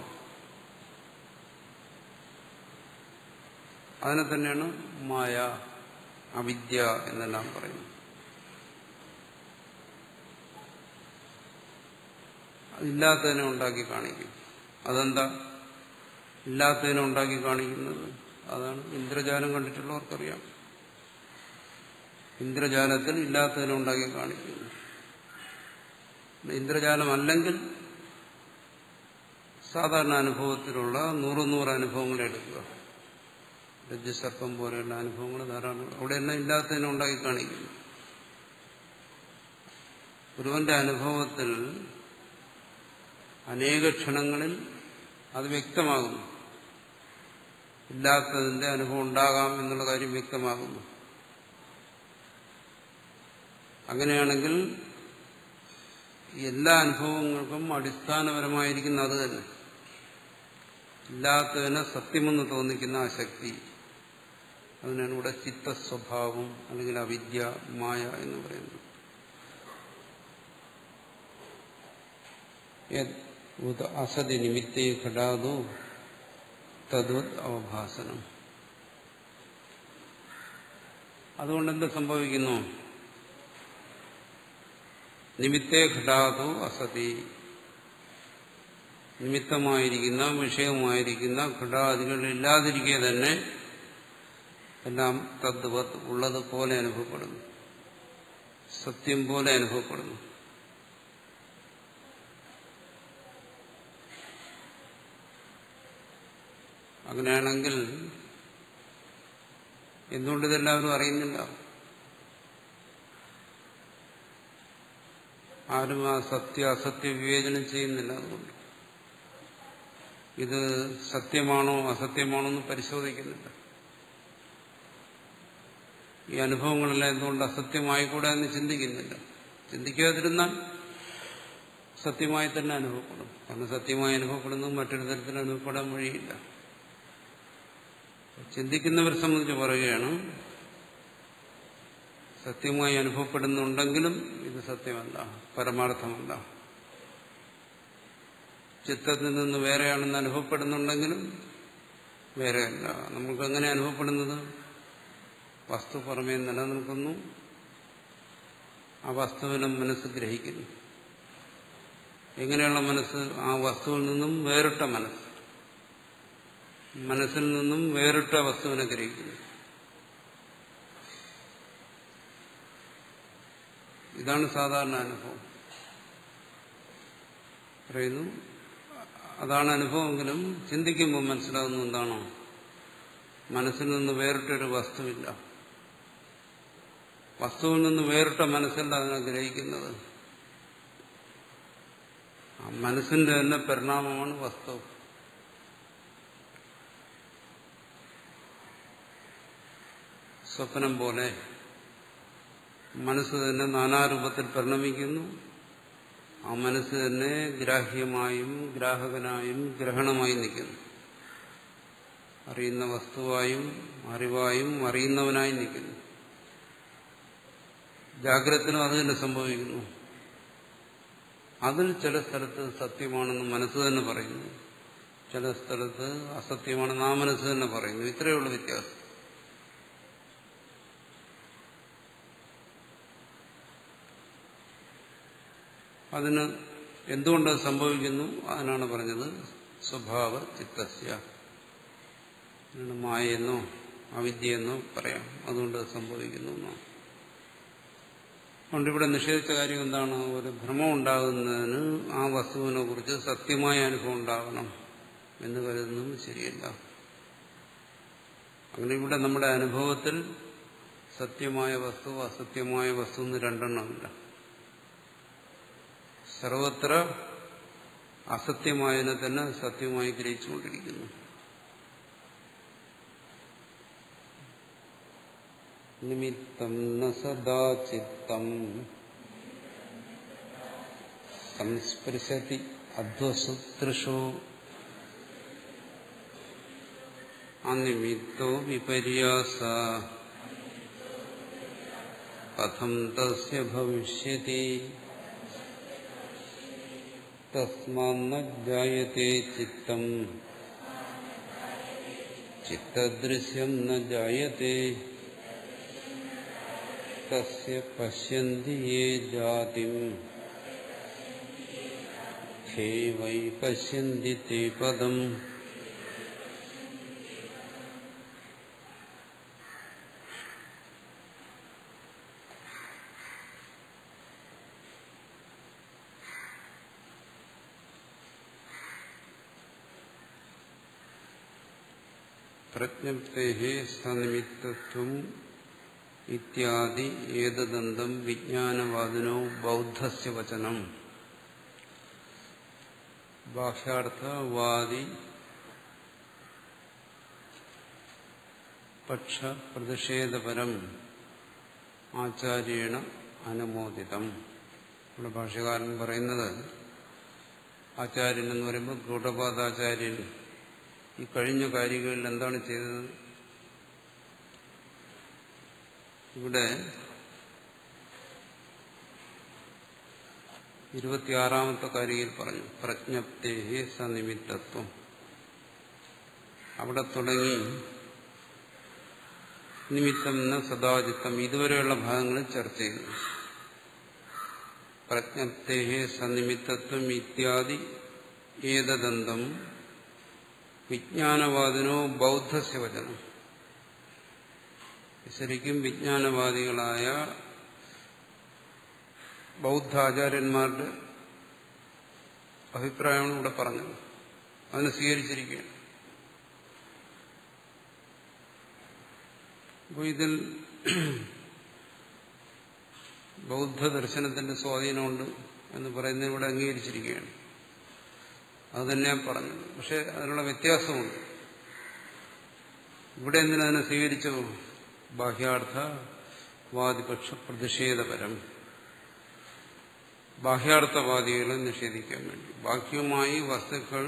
അതിനെ തന്നെയാണ് മായ, അവിദ്യ എന്നെല്ലാം പറയുന്നത്. ഇല്ലാത്തതിനെ ഉണ്ടാക്കി കാണിക്കും. അതെന്താ ഇല്ലാത്തതിനെ ഉണ്ടാക്കി കാണിക്കുന്നത്? അതാണ് ഇന്ദ്രജാലം കണ്ടിട്ടുള്ളവർക്കറിയാം. ഇന്ദ്രജാലത്തിൽ ഇല്ലാത്തതിനെ ഉണ്ടാക്കി കാണിക്കുന്നു. ഇന്ദ്രജാലം അല്ലെങ്കിൽ സാധാരണ അനുഭവത്തിലുള്ള 100 അനുഭവങ്ങൾ എടുക്കുക. രജ്ജുസർപ്പം പോലെയുള്ള അനുഭവങ്ങൾ ധാരാളം. അവിടെയെല്ലാം ഇല്ലാത്തതിനെ ഉണ്ടാക്കി കാണിക്കുന്നു. ഒരുവന്റെ അനുഭവത്തിൽ അനേക ക്ഷണങ്ങളിൽ അത് വ്യക്തമാകുന്നു. ഇല്ലാത്തതിന്റെ അനുഭവം ഉണ്ടാകാം എന്നുള്ള കാര്യം വ്യക്തമാകുന്നു. അങ്ങനെയാണെങ്കിൽ എല്ലാ അനുഭവങ്ങൾക്കും അടിസ്ഥാനപരമായിരിക്കുന്ന അത് തന്നെ, ഇല്ലാത്തതിനെ സത്യമെന്ന് തോന്നിക്കുന്ന ആ ശക്തി. അതിനാണ് ഇവിടെ ചിത്തസ്വഭാവം അല്ലെങ്കിൽ അവിദ്യ, മായ എന്ന് പറയുന്നത്. അസതി നിമിത്തേ ഘടാദോ തദ്വത് അവഭാസനം. അതുകൊണ്ട് എന്ത് സംഭവിക്കുന്നു? നിമിത്തേ ഘടാദോ അസതി, നിമിത്തമായിരിക്കുന്ന വിഷയമായിരിക്കുന്ന ഘടാദികൾ ഇല്ലാതിരിക്കെ തന്നെ എല്ലാം തദ്വത് ഉള്ളതുപോലെ അനുഭവപ്പെടുന്നു, സത്യം പോലെ അനുഭവപ്പെടുന്നു. അങ്ങനെയാണെങ്കിൽ എന്തുകൊണ്ട് ഇതെല്ലാവരും അറിയുന്നില്ല? ആരും ആ അസത്യ വിവേചനം ചെയ്യുന്നില്ല. അതുകൊണ്ട് ഇത് സത്യമാണോ അസത്യമാണോ എന്ന് പരിശോധിക്കുന്നില്ല. ഈ അനുഭവങ്ങളെല്ലാം എന്തുകൊണ്ട് അസത്യമായിക്കൂടെ എന്ന് ചിന്തിക്കുന്നില്ല. ചിന്തിക്കാതിരുന്നാൽ സത്യമായി തന്നെ അനുഭവപ്പെടും. കാരണം സത്യമായി അനുഭവപ്പെടുന്നത് മറ്റൊരു തരത്തിൽ അനുഭവപ്പെടാൻ വഴിയില്ല. ചിന്തിക്കുന്നവരെ സംബന്ധിച്ച് പറയുകയാണ്, സത്യമായി അനുഭവപ്പെടുന്നുണ്ടെങ്കിലും ഇത് സത്യമല്ല, പരമാർത്ഥമല്ല. ചിത്തത്തിൽ നിന്ന് വേറെയാണെന്ന് അനുഭവപ്പെടുന്നുണ്ടെങ്കിലും വേറെയല്ല. നമുക്ക് എങ്ങനെ അനുഭവപ്പെടുന്നത്? വസ്തു പുറമേ നിലനിൽക്കുന്നു, ആ വസ്തുവിനെ മനസ്സ് ഗ്രഹിക്കുന്നു. എങ്ങനെയുള്ള മനസ്സ്? ആ വസ്തുവിൽ നിന്നും വേറിട്ട മനസ്സ്, മനസ്സിൽ നിന്നും വേറിട്ട വസ്തുവിനെ ഗ്രഹിക്കുന്നു. ഇതാണ് സാധാരണ അനുഭവം. പറയുന്നു അതാണ് അനുഭവമെങ്കിലും ചിന്തിക്കുമ്പോൾ മനസ്സിലാകുന്നു എന്താണോ, മനസ്സിൽ നിന്ന് വേറിട്ടൊരു വസ്തുവില്ല. വസ്തുവിൽ നിന്ന് വേറിട്ട മനസ്സല്ല അതിനെ ഗ്രഹിക്കുന്നത്. ആ മനസ്സിന്റെ തന്നെ പരിണാമമാണ് വസ്തു. സ്വപ്നം പോലെ മനസ്സ് തന്നെ നാനാരൂപത്തിൽ പരിണമിക്കുന്നു. ആ മനസ്സ് തന്നെ ഗ്രാഹ്യമായും ഗ്രാഹകനായും ഗ്രഹണമായും നിൽക്കുന്നു. അറിയുന്ന വസ്തുവായും അറിവായും അറിയുന്നവനായി നിൽക്കുന്നു. ജാഗ്രതത്തിനും അത് തന്നെ സംഭവിക്കുന്നു. അതിൽ ചില സ്ഥലത്ത് സത്യമാണെന്ന് മനസ്സ് തന്നെ പറയുന്നു, ചില സ്ഥലത്ത് അസത്യമാണെന്ന് ആ മനസ്സ് തന്നെ പറയുന്നു. ഇത്രയുള്ള വ്യത്യാസം. അതിന് എന്തുകൊണ്ടത് സംഭവിക്കുന്നു? അതിനാണ് പറഞ്ഞത് സ്വഭാവ ചിത്തസ്യ. മായെന്നോ അവിദ്യയെന്നോ പറയാം. അതുകൊണ്ട് സംഭവിക്കുന്നു എന്നാണ്. അതുകൊണ്ട് ഇവിടെ നിഷേധിച്ച കാര്യം എന്താണ്? ഒരു ഭ്രമം ഉണ്ടാകുന്നതിന് ആ വസ്തുവിനെ കുറിച്ച് സത്യമായ അനുഭവം ഉണ്ടാകണം എന്ന് കരുതുന്നത് ശരിയല്ല. അങ്ങനെ ഇവിടെ നമ്മുടെ അനുഭവത്തിൽ സത്യമായ വസ്തു അസത്യമായ വസ്തു എന്ന് രണ്ടെണ്ണമില്ല. സർവത്ര അസത്യമായതിനെ തന്നെ സത്യമായി ഗ്രഹിച്ചുകൊണ്ടിരിക്കുന്നു. നിമിത്തം ന സദാ ചിത്തം സംസ്പൃശതി അധ്വസൂത്രിഷോ അനിമിത്തോ വിപര്യാസ കഥം തസ്യ ഭവിഷ്യതി തസ്മാന്ന ജായതേ ചിത്തം ചിത്തദൃശ്യം ന ജായത്തെ തസ്യ പശ്യന്തി യേ ജാതിം ഖേ വൈ പശ്യന്തി തേ പദം. പ്രജ്ഞപ്തേഹി സനിമിത്തത്വം ഇത്യാദി ഏതദന്തം വിജ്ഞാനവാദിനോ ബൗദ്ധസ്യ വചനം. ബാഹ്യാർത്ഥവാദി പക്ഷ പ്രതിഷേധപരം ആചാര്യേണ അനുമോദിതം. ഇവിടെ ഭാഷ്യകാരൻ പറയുന്നത്, ആചാര്യൻ എന്ന് പറയുമ്പോൾ ഗൗഡപാദാചാര്യൻ ഈ കഴിഞ്ഞ കാര്യങ്ങളിൽ എന്താണ് ചെയ്തത്? ഇവിടെ 26ാമത്തെ കാരികയിൽ പറഞ്ഞു പ്രജ്ഞപ്തേഹി സനിമിത്തത്വം. അവിടെ തുടങ്ങി നിമിത്തം എന്ന സദാചിത്തം ഇതുവരെയുള്ള ഭാഗങ്ങളിൽ ചർച്ച ചെയ്തു. പ്രജ്ഞപ്തേഹി സനിമിത്തത്വം ഇത്യാദി ഏതദന്തം വിജ്ഞാനവാദിനോ ബൗദ്ധസ്യ വചനം. ശരിക്കും വിജ്ഞാനവാദികളായ ബൗദ്ധ ആചാര്യന്മാരുടെ അഭിപ്രായമാണ് ഇവിടെ പറഞ്ഞത്. അതിനെ സ്വീകരിച്ചിരിക്കുകയാണ്. അപ്പോൾ ഇതിൽ ബൗദ്ധ ദർശനത്തിന്റെ സ്വാധീനമുണ്ട് എന്ന് പറയുന്നത് ഇവിടെ അംഗീകരിച്ചിരിക്കുകയാണ്. അത് തന്നെയാണ് പറഞ്ഞത്. പക്ഷെ അതിനുള്ള വ്യത്യാസമുണ്ട്. ഇവിടെ എന്തിനതിനെ സ്വീകരിച്ചു? ബാഹ്യാർത്ഥ വാദിപക്ഷ പ്രതിഷേധപരം. ബാഹ്യാർത്ഥവാദികളെ നിഷേധിക്കാൻ വേണ്ടി, ബാഹ്യമായി വസ്തുക്കൾ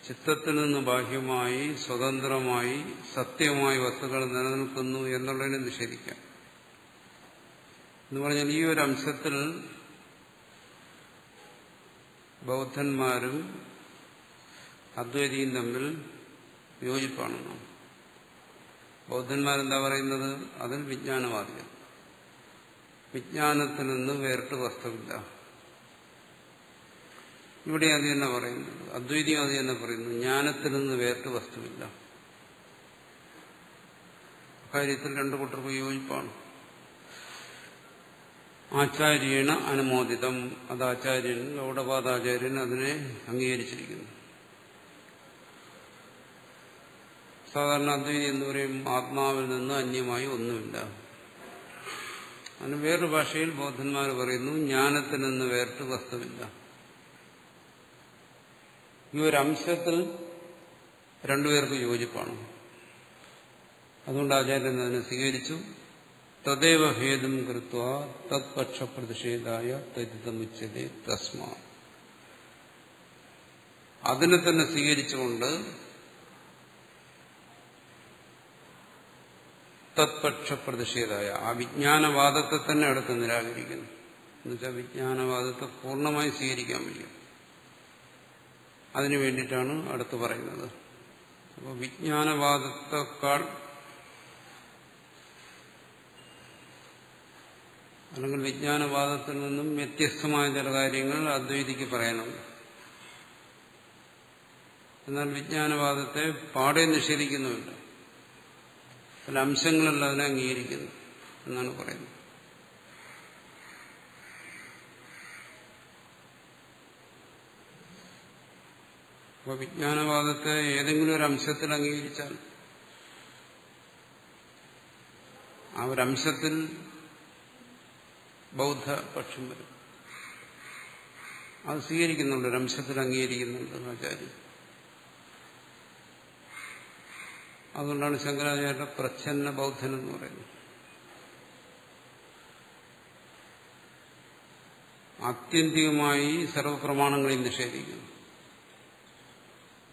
ചിത്തത്തിൽ നിന്ന് ബാഹ്യമായി സ്വതന്ത്രമായി സത്യമായി വസ്തുക്കൾ നിലനിൽക്കുന്നു എന്നുള്ളതിനെ നിഷേധിക്കാം. എന്ന് പറഞ്ഞാൽ ഈ ഒരു അംശത്തിൽ ബൗദ്ധന്മാരും അദ്വൈതിയും തമ്മിൽ യോജിപ്പാണ്. ബൗദ്ധന്മാരെന്താ പറയുന്നത്? അതിൽ വിജ്ഞാനവാദികൾ. വിജ്ഞാനത്തിൽ നിന്ന് വേറിട്ട് വസ്തുവില്ല. ഇവിടെ അത് തന്നെ പറയുന്നത്. അദ്വൈതിയും അത് തന്നെ പറയുന്നു, ജ്ഞാനത്തിൽ നിന്ന് വേറിട്ട് വസ്തുവില്ല. കാര്യത്തിൽ രണ്ടു കൂട്ടർക്ക് യോജിപ്പാണ്. ആചാര്യേണ അനുമോദിതം. അത് ആചാര്യൻ, ഗൗഡപാദാചാര്യൻ അതിനെ അംഗീകരിച്ചിരിക്കുന്നു. സാധാരണ അദ്വൈതി എന്ന് പറയും ആത്മാവിൽ നിന്ന് അന്യമായി ഒന്നുമില്ല. അതിന് വേറൊരു ഭാഷയിൽ ബൗദ്ധന്മാർ പറയുന്നു ജ്ഞാനത്തിൽ നിന്ന് വേറിട്ട് വസ്തുവില്ല. ഈ ഒരു അംശത്തിൽ രണ്ടുപേർക്ക് യോജിപ്പാണ്. അതുകൊണ്ട് ആചാര്യൻ അതിനെ സ്വീകരിച്ചു. തദേവ ഭേദം കൃത്വ തത്പക്ഷ പ്രതിഷേധായ തദിതമുച്യതേ തസ്മാ. അതിനെ തന്നെ സ്വീകരിച്ചുകൊണ്ട് തത്പക്ഷ പ്രതിഷേധായ ആ വിജ്ഞാനവാദത്തെ തന്നെ അടുത്ത് നിരാകരിക്കുന്നു. എന്നുവെച്ചാൽ വിജ്ഞാനവാദത്തെ പൂർണ്ണമായി സ്വീകരിക്കാൻ വയ്യ. അതിനു വേണ്ടിയിട്ടാണ് അടുത്ത് പറയുന്നത്. അപ്പോൾ വിജ്ഞാനവാദത്തെക്കാൾ അല്ലെങ്കിൽ വിജ്ഞാനവാദത്തിൽ നിന്നും വ്യത്യസ്തമായ ചില കാര്യങ്ങൾ അദ്വൈതിക്ക് പറയാനുണ്ട്. എന്നാൽ വിജ്ഞാനവാദത്തെ പാടെ നിഷേധിക്കുന്നുമില്ല. ചില അംശങ്ങളല്ല അതിനെ അംഗീകരിക്കുന്നു എന്നാണ് പറയുന്നത്. അപ്പോൾ വിജ്ഞാനവാദത്തെ ഏതെങ്കിലും ഒരു അംശത്തിൽ അംഗീകരിച്ചാൽ ആ ഒരംശത്തിൽ ബൗദ്ധപക്ഷം വരും. അത് സ്വീകരിക്കുന്നുണ്ട്, ഒരംശത്തിൽ അംഗീകരിക്കുന്നുണ്ട് ആചാര്യൻ. അതുകൊണ്ടാണ് ശങ്കരാചാര്യരുടെ പ്രച്ഛന്ന ബൗദ്ധൻ എന്ന് പറയുന്നത്. ആത്യന്തികമായി സർവപ്രമാണങ്ങളെയും നിഷേധിക്കുന്നു,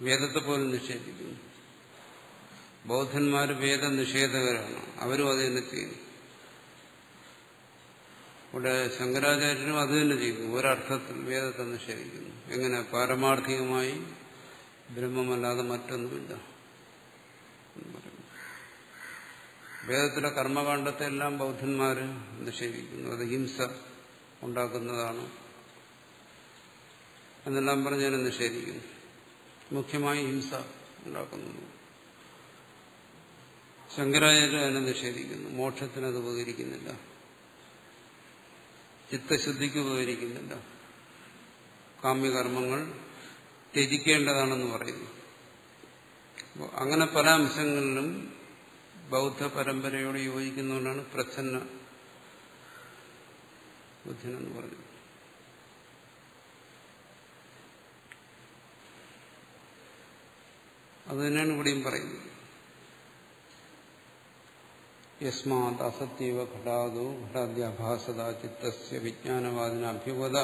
വേദത്തെ പോലും നിഷേധിക്കുന്നു. ബൗദ്ധന്മാർ വേദനിഷേധകരാണ്, അവരും അത് തന്നെ ചെയ്യുന്നു. ഇവിടെ ശങ്കരാചാര്യനും അത് തന്നെ ചെയ്യുന്നു. ഒരർത്ഥത്തിൽ വേദത്തെ നിഷേധിക്കുന്നു. എങ്ങനെ? പാരമാർത്ഥികമായി ബ്രഹ്മമല്ലാതെ മറ്റൊന്നുമില്ല. വേദത്തിലെ കർമ്മകാണ്ഡത്തെ എല്ലാം ബൗദ്ധന്മാർ നിഷേധിക്കുന്നു. അത് ഹിംസ ഉണ്ടാക്കുന്നതാണ് എന്നെല്ലാം പറഞ്ഞ് അതിനെ നിഷേധിക്കുന്നു. മുഖ്യമായി ഹിംസ ഉണ്ടാക്കുന്നു. ശങ്കരാചാര്യർ അതിനെ നിഷേധിക്കുന്നു. മോക്ഷത്തിന് അത് ഉപകരിക്കുന്നില്ല, ചിത്തശുദ്ധിക്ക് ഉപകരിക്കുന്നില്ല, കാമ്യകർമ്മങ്ങൾ ത്യജിക്കേണ്ടതാണെന്ന് പറയുന്നു. അപ്പോൾ അങ്ങനെ പല അംശങ്ങളിലും ബൗദ്ധ പരമ്പരയോട് യോജിക്കുന്നതുകൊണ്ടാണ് പ്രച്ഛന്ന ബുദ്ധനെന്ന് പറഞ്ഞത്. അത് തന്നെയാണ് ഇവിടെയും പറയുന്നത്. യസ്മാത് അസത്യവ ഘടാദോ ഘടാദ്യാഭാസത ചിത്തസ്യ വിജ്ഞാനവാദിന അഭ്യുപത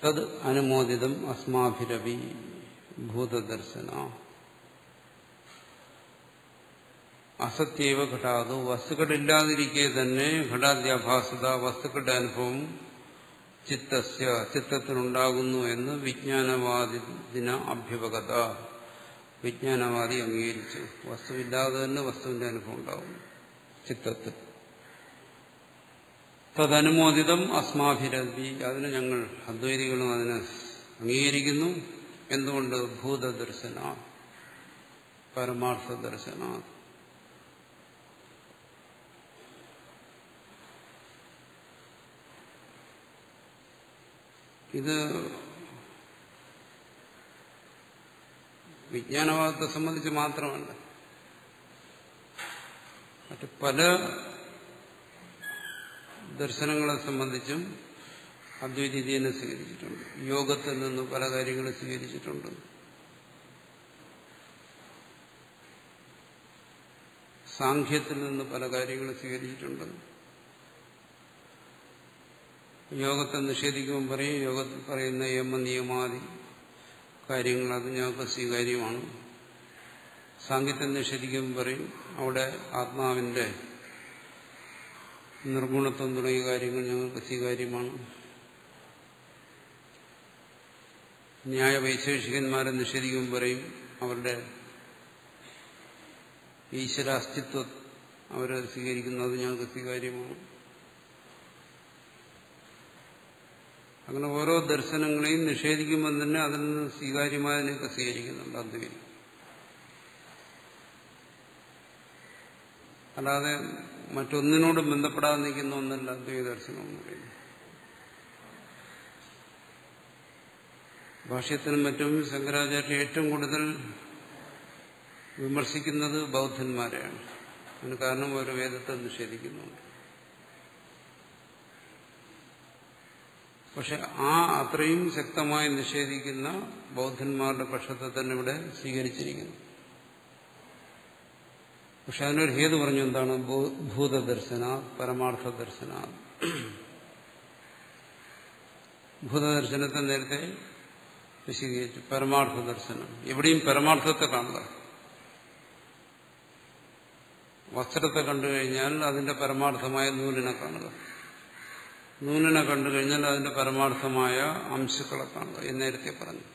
തത് അനുമോദിതം അസ്മാഭിരവി ഭൂതദർശന. അസത്യവ ഘടാദോ, വസ്തുക്കളില്ലാതിരിക്കെ തന്നെ ഘടാദ്യാഭാസത, വസ്തുക്കളുടെ അനുഭവം ചിത്തസ്യ, ചിത്തത്തിനുണ്ടാകുന്നു എന്ന് വിജ്ഞാനവാദിന അഭ്യുപഗത, വിജ്ഞാനവാദി അംഗീകരിച്ചു. വസ്തുവില്ലാതെ തന്നെ വസ്തുവിന്റെ അനുഭവം ഉണ്ടാകുന്നു ചിത്തത്തിൽ. തദനുമോദിതം അസ്മാഭിരവി, അതിന് ഞങ്ങൾ അദ്വൈതികളും അതിനെ അംഗീകരിക്കുന്നു. എന്തുകൊണ്ട്? ഭൂതദർശന, പരമാർത്ഥ ദർശന. ഇത് വിജ്ഞാനവാദത്തെ സംബന്ധിച്ച് മാത്രമല്ല, മറ്റ് പല ദർശനങ്ങളെ സംബന്ധിച്ചും അദ്വൈതീയനെ സ്വീകരിച്ചിട്ടുണ്ട്. യോഗത്തിൽ നിന്ന് പല കാര്യങ്ങളും സ്വീകരിച്ചിട്ടുണ്ട്. സാഖ്യത്തിൽ നിന്ന് പല കാര്യങ്ങളും സ്വീകരിച്ചിട്ടുണ്ട്. യോഗത്തെ നിഷേധിക്കുമ്പോൾ പറയും, യോഗത്തിൽ പറയുന്ന യമനിയമാദി കാര്യങ്ങൾ അത് ഞങ്ങൾക്ക് സ്വീകാര്യമാണ്. സാഖ്യത്തെ നിഷേധിക്കുമ്പോൾ പറയും അവിടെ ആത്മാവിന്റെ നിർഗുണത്വം തുടങ്ങിയ കാര്യങ്ങൾ ഞങ്ങൾക്ക് സ്വീകാര്യമാണ്. ന്യായവൈശേഷികന്മാരെ നിഷേധിക്കുമ്പോൾ പറയും അവരുടെ ഈശ്വരാസ്തിത്വം അവരെ സ്വീകരിക്കുന്നത് ഞങ്ങൾക്ക് സ്വീകാര്യമാണ്. അങ്ങനെ ഓരോ ദർശനങ്ങളെയും നിഷേധിക്കുമ്പോൾ തന്നെ അതിൽ നിന്ന് സ്വീകാര്യമായതിനെയൊക്കെ സ്വീകരിക്കുന്നുണ്ട് അദ്വൈതം. അല്ലാതെ മറ്റൊന്നിനോടും ബന്ധപ്പെടാതെ നിൽക്കുന്ന ഒന്നല്ല അദ്വൈത ദർശനം എന്ന് പറയുന്നത്. ഭാഷ്യത്തിനും മറ്റും ശങ്കരാചാര്യ ഏറ്റവും കൂടുതൽ വിമർശിക്കുന്നത് ബൗദ്ധന്മാരെയാണ്. അതിന് കാരണം ഒരു വേദത്തെ നിഷേധിക്കുന്നുണ്ട്. പക്ഷെ ആ അത്രയും ശക്തമായി നിഷേധിക്കുന്ന ബൗദ്ധന്മാരുടെ പക്ഷത്തെ തന്നെ ഇവിടെ സ്വീകരിച്ചിരിക്കുന്നു. പക്ഷെ അതിനൊരു ഹേതു പറഞ്ഞു. എന്താണ്? ഭൂതദർശന, പരമാർത്ഥ ദർശന. ഭൂതദർശനത്തെ നേരത്തെ വിശദീകരിച്ചു. പരമാർത്ഥ ദർശനം, എവിടെയും പരമാർത്ഥത്തെ കാണുക. വസ്ത്രത്തെ കണ്ടു കഴിഞ്ഞാൽ അതിന്റെ പരമാർത്ഥമായ നൂലിനെ കാണുക, നൂലിനെ കണ്ടു കഴിഞ്ഞാൽ അതിന്റെ പരമാർത്ഥമായ അംശങ്ങളെ കാണുക എന്ന് നേരത്തെ പറഞ്ഞു.